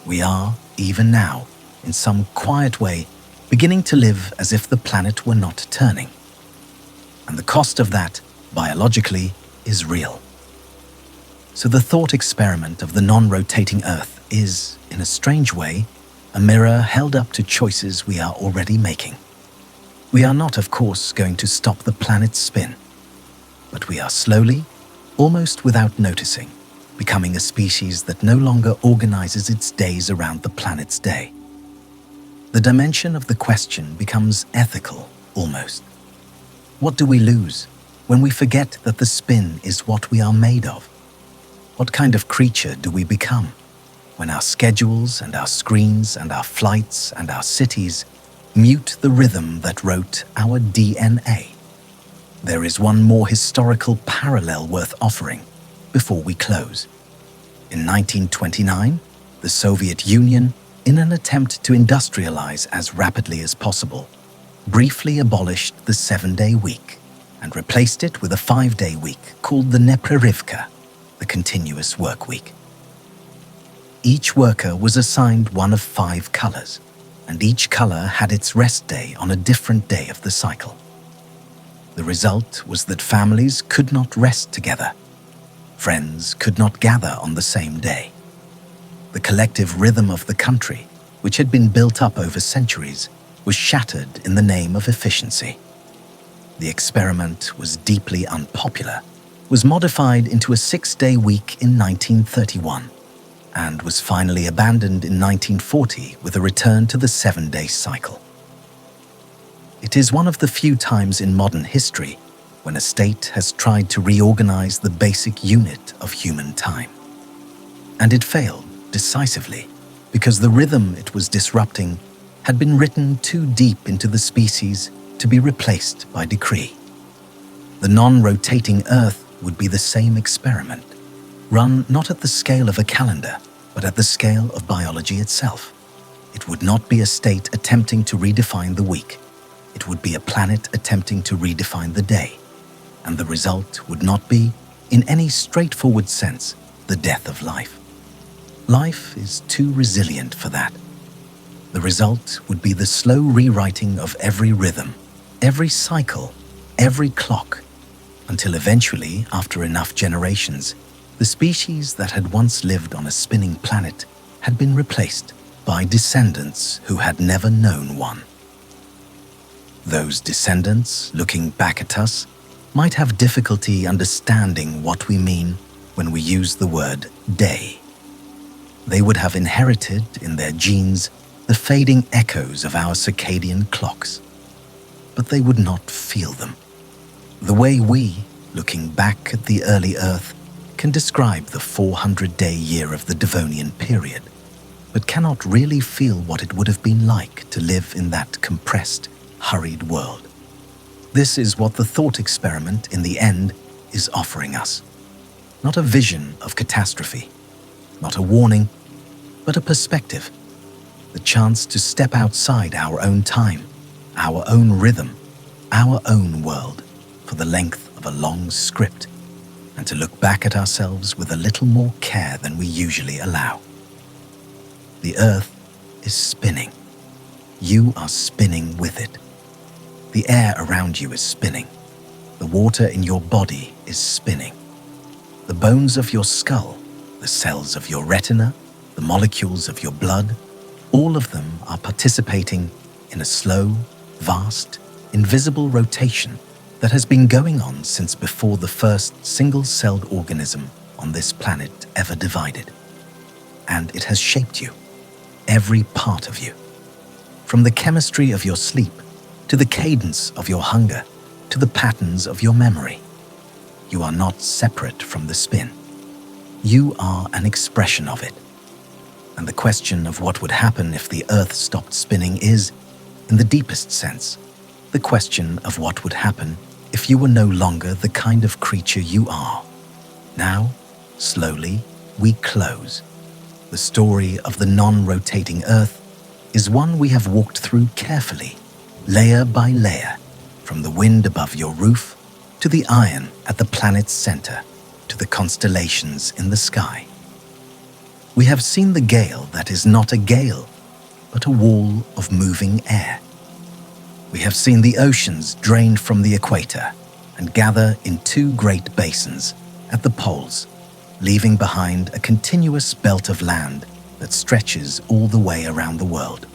We are, even now, in some quiet way, beginning to live as if the planet were not turning. And the cost of that, biologically, is real. So the thought experiment of the non-rotating Earth is, in a strange way, a mirror held up to choices we are already making. We are not, of course, going to stop the planet's spin, but we are slowly, almost without noticing, becoming a species that no longer organizes its days around the planet's day. The dimension of the question becomes ethical, almost. What do we lose when we forget that the spin is what we are made of? What kind of creature do we become when our schedules and our screens and our flights and our cities mute the rhythm that wrote our DNA? There is one more historical parallel worth offering before we close. In 1929, the Soviet Union, in an attempt to industrialize as rapidly as possible, briefly abolished the 7-day week and replaced it with a 5-day week called the Nepririvka, the continuous work week. Each worker was assigned one of 5 colors, and each color had its rest day on a different day of the cycle. The result was that families could not rest together. Friends could not gather on the same day. The collective rhythm of the country, which had been built up over centuries, was shattered in the name of efficiency. The experiment was deeply unpopular, was modified into a 6-day week in 1931, and was finally abandoned in 1940 with a return to the 7-day cycle. It is one of the few times in modern history when a state has tried to reorganize the basic unit of human time. And it failed decisively because the rhythm it was disrupting had been written too deep into the species to be replaced by decree. The non-rotating Earth would be the same experiment, run not at the scale of a calendar, but at the scale of biology itself. It would not be a state attempting to redefine the week. It would be a planet attempting to redefine the day. And the result would not be, in any straightforward sense, the death of life. Life is too resilient for that. The result would be the slow rewriting of every rhythm, every cycle, every clock, until eventually, after enough generations, the species that had once lived on a spinning planet had been replaced by descendants who had never known one. Those descendants, looking back at us, might have difficulty understanding what we mean when we use the word day. They would have inherited in their genes the fading echoes of our circadian clocks, but they would not feel them. The way we, looking back at the early Earth, can describe the 400-day year of the Devonian period, but cannot really feel what it would have been like to live in that compressed, hurried world. This is what the thought experiment, in the end, is offering us. Not a vision of catastrophe, not a warning, but a perspective. The chance to step outside our own time, our own rhythm, our own world, for the length of a long script, and to look back at ourselves with a little more care than we usually allow. The earth is spinning. You are spinning with it. The air around you is spinning. The water in your body is spinning. The bones of your skull, the cells of your retina, the molecules of your blood, all of them are participating in a slow, vast, invisible rotation that has been going on since before the first single-celled organism on this planet ever divided. And it has shaped you, every part of you. From the chemistry of your sleep, to the cadence of your hunger, to the patterns of your memory. You are not separate from the spin. You are an expression of it. And the question of what would happen if the earth stopped spinning is, in the deepest sense, the question of what would happen if you were no longer the kind of creature you are. Now, slowly, we close. The story of the non-rotating earth is one we have walked through carefully, layer by layer, from the wind above your roof to the iron at the planet's center, to the constellations in the sky. We have seen the gale that is not a gale, but a wall of moving air. We have seen the oceans drained from the equator and gather in two great basins at the poles, leaving behind a continuous belt of land that stretches all the way around the world.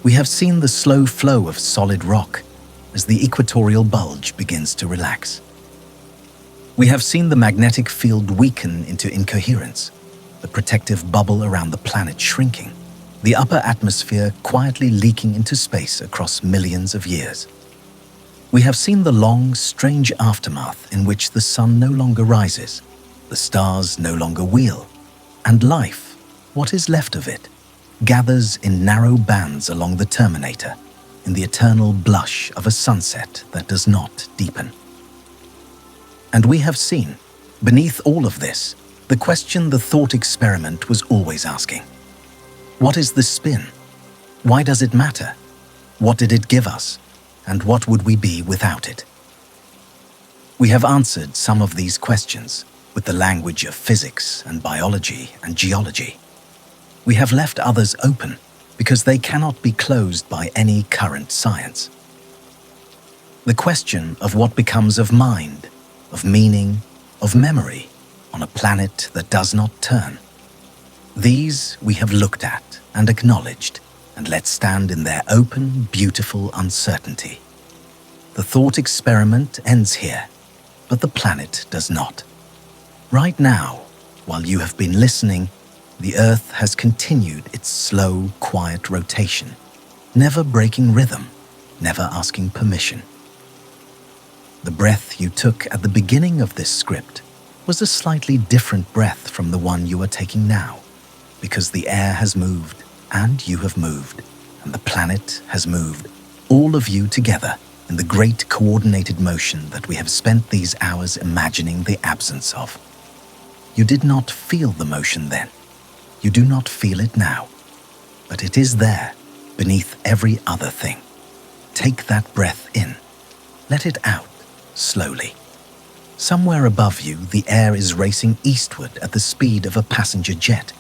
We have seen the slow flow of solid rock as the equatorial bulge begins to relax. We have seen the magnetic field weaken into incoherence, the protective bubble around the planet shrinking, the upper atmosphere quietly leaking into space across millions of years. We have seen the long, strange aftermath in which the sun no longer rises, the stars no longer wheel, and life, what is left of it, gathers in narrow bands along the terminator, in the eternal blush of a sunset that does not deepen. And we have seen, beneath all of this, the question the thought experiment was always asking. What is the spin? Why does it matter? What did it give us? And what would we be without it? We have answered some of these questions with the language of physics and biology and geology. We have left others open because they cannot be closed by any current science. The question of what becomes of mind, of meaning, of memory on a planet that does not turn. These we have looked at and acknowledged and let stand in their open, beautiful uncertainty. The thought experiment ends here, but the planet does not. Right now, while you have been listening, the Earth has continued its slow, quiet rotation, never breaking rhythm, never asking permission. The breath you took at the beginning of this script was a slightly different breath from the one you are taking now, because the air has moved, and you have moved, and the planet has moved, all of you together in the great coordinated motion that we have spent these hours imagining the absence of. You did not feel the motion then. You do not feel it now, but it is there, beneath every other thing. Take that breath in. Let it out, slowly. Somewhere above you, the air is racing eastward at the speed of a passenger jet,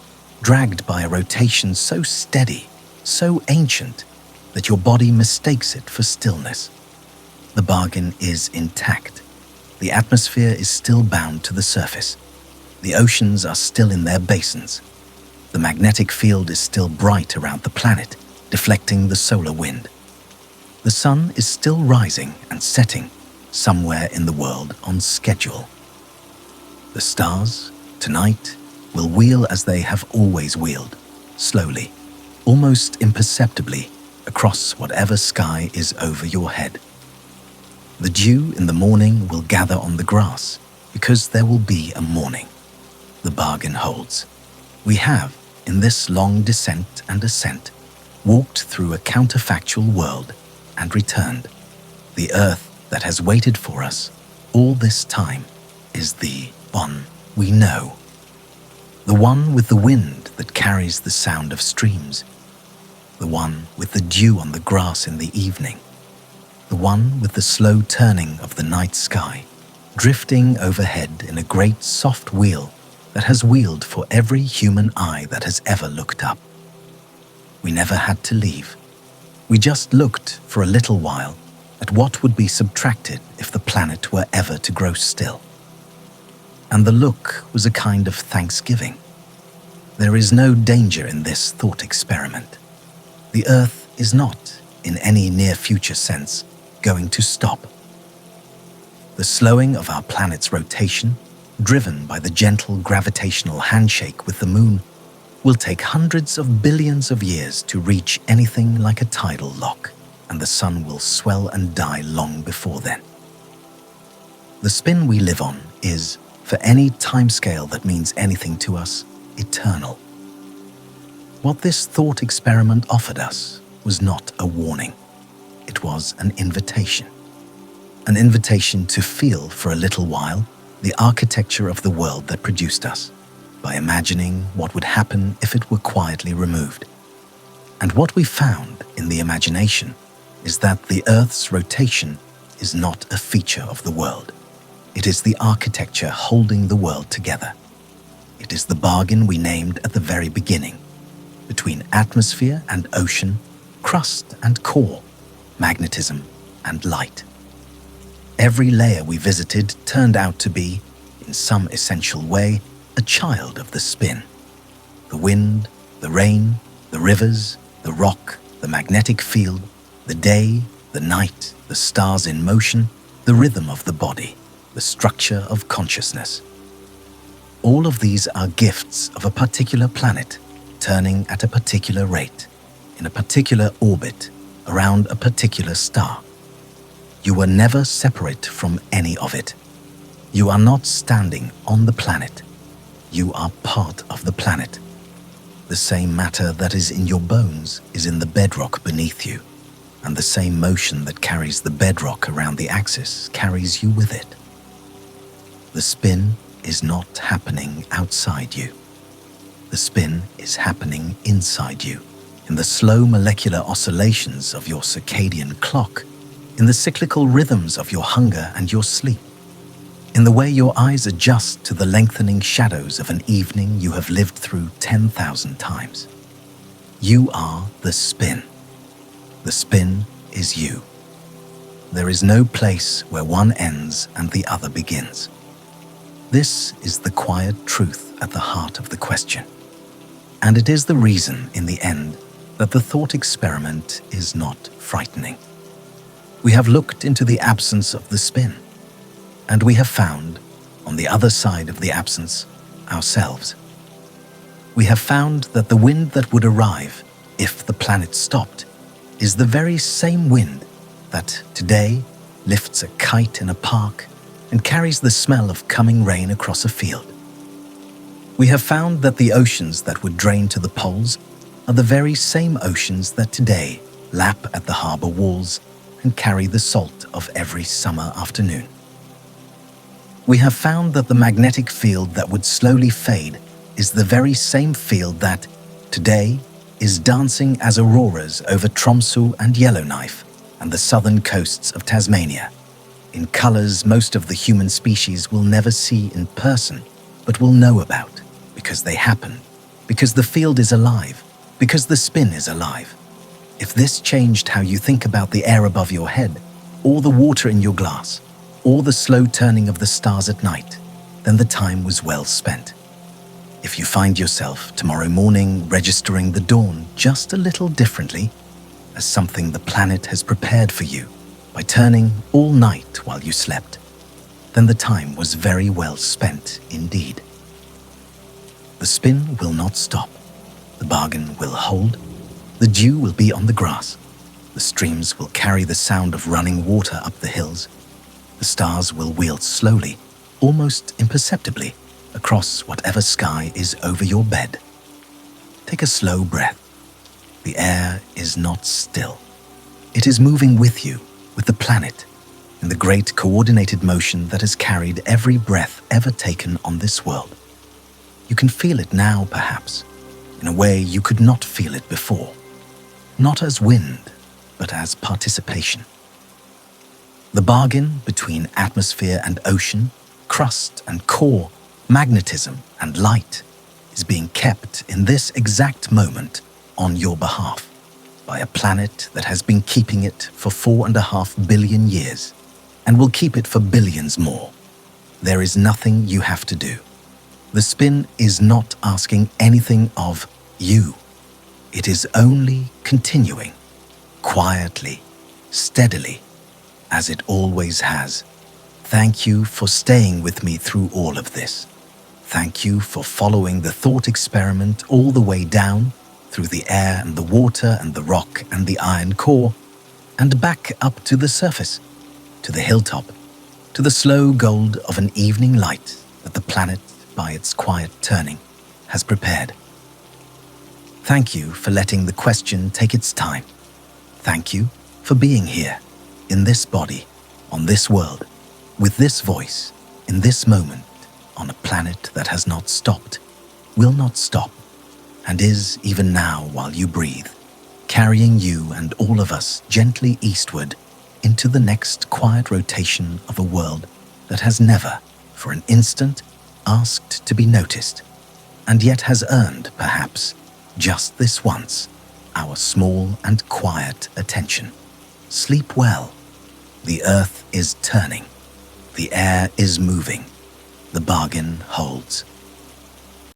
dragged by a rotation so steady, so ancient, that your body mistakes it for stillness. The bargain is intact. The atmosphere is still bound to the surface. The oceans are still in their basins. The magnetic field is still bright around the planet, deflecting the solar wind. The sun is still rising and setting somewhere in the world on schedule. The stars, tonight, will wheel as they have always wheeled, slowly, almost imperceptibly, across whatever sky is over your head. The dew in the morning will gather on the grass, because there will be a morning. The bargain holds. We have, in this long descent and ascent, walked through a counterfactual world and returned. The earth that has waited for us all this time is the one we know. The one with the wind that carries the sound of streams. The one with the dew on the grass in the evening. The one with the slow turning of the night sky, drifting overhead in a great soft wheel that has wheeled for every human eye that has ever looked up. We never had to leave. We just looked for a little while at what would be subtracted if the planet were ever to grow still. And the look was a kind of thanksgiving. There is no danger in this thought experiment. The Earth is not, in any near future sense, going to stop. The slowing of our planet's rotation, driven by the gentle gravitational handshake with the moon, will take hundreds of billions of years to reach anything like a tidal lock, and the sun will swell and die long before then. The spin we live on is, for any timescale that means anything to us, eternal. What this thought experiment offered us was not a warning. It was an invitation. An invitation to feel for a little while the architecture of the world that produced us, by imagining what would happen if it were quietly removed. And what we found in the imagination is that the Earth's rotation is not a feature of the world. It is the architecture holding the world together. It is the bargain we named at the very beginning, between atmosphere and ocean, crust and core, magnetism and light. Every layer we visited turned out to be, in some essential way, a child of the spin. The wind, the rain, the rivers, the rock, the magnetic field, the day, the night, the stars in motion, the rhythm of the body, the structure of consciousness. All of these are gifts of a particular planet, turning at a particular rate, in a particular orbit, around a particular star. You were never separate from any of it. You are not standing on the planet. You are part of the planet. The same matter that is in your bones is in the bedrock beneath you, and the same motion that carries the bedrock around the axis carries you with it. The spin is not happening outside you. The spin is happening inside you, in the slow molecular oscillations of your circadian clock, in the cyclical rhythms of your hunger and your sleep, in the way your eyes adjust to the lengthening shadows of an evening you have lived through 10,000 times. You are the spin. The spin is you. There is no place where one ends and the other begins. This is the quiet truth at the heart of the question. And it is the reason, in the end, that the thought experiment is not frightening. We have looked into the absence of the spin, and we have found, on the other side of the absence, ourselves. We have found that the wind that would arrive, if the planet stopped, is the very same wind that, today, lifts a kite in a park and carries the smell of coming rain across a field. We have found that the oceans that would drain to the poles are the very same oceans that today lap at the harbor walls and carry the salt of every summer afternoon. We have found that the magnetic field that would slowly fade is the very same field that, today, is dancing as auroras over Tromsø and Yellowknife and the southern coasts of Tasmania, in colors most of the human species will never see in person, but will know about, because they happen, because the field is alive, because the spin is alive. If this changed how you think about the air above your head, or the water in your glass, or the slow turning of the stars at night, then the time was well spent. If you find yourself tomorrow morning registering the dawn just a little differently, as something the planet has prepared for you by turning all night while you slept, then the time was very well spent indeed. The spin will not stop. The bargain will hold. The dew will be on the grass. The streams will carry the sound of running water up the hills. The stars will wheel slowly, almost imperceptibly, across whatever sky is over your bed. Take a slow breath. The air is not still. It is moving with you, with the planet, in the great coordinated motion that has carried every breath ever taken on this world. You can feel it now, perhaps, in a way you could not feel it before. Not as wind, but as participation. The bargain between atmosphere and ocean, crust and core, magnetism and light, is being kept in this exact moment on your behalf by a planet that has been keeping it for 4.5 billion years and will keep it for billions more. There is nothing you have to do. The spin is not asking anything of you. It is only continuing, quietly, steadily, as it always has. Thank you for staying with me through all of this. Thank you for following the thought experiment all the way down, through the air and the water and the rock and the iron core, and back up to the surface, to the hilltop, to the slow gold of an evening light that the planet, by its quiet turning, has prepared. Thank you for letting the question take its time. Thank you for being here, in this body, on this world, with this voice, in this moment, on a planet that has not stopped, will not stop, and is even now while you breathe, carrying you and all of us gently eastward into the next quiet rotation of a world that has never, for an instant, asked to be noticed, and yet has earned, perhaps, just this once, our small and quiet attention. Sleep well. The earth is turning. The air is moving. The bargain holds.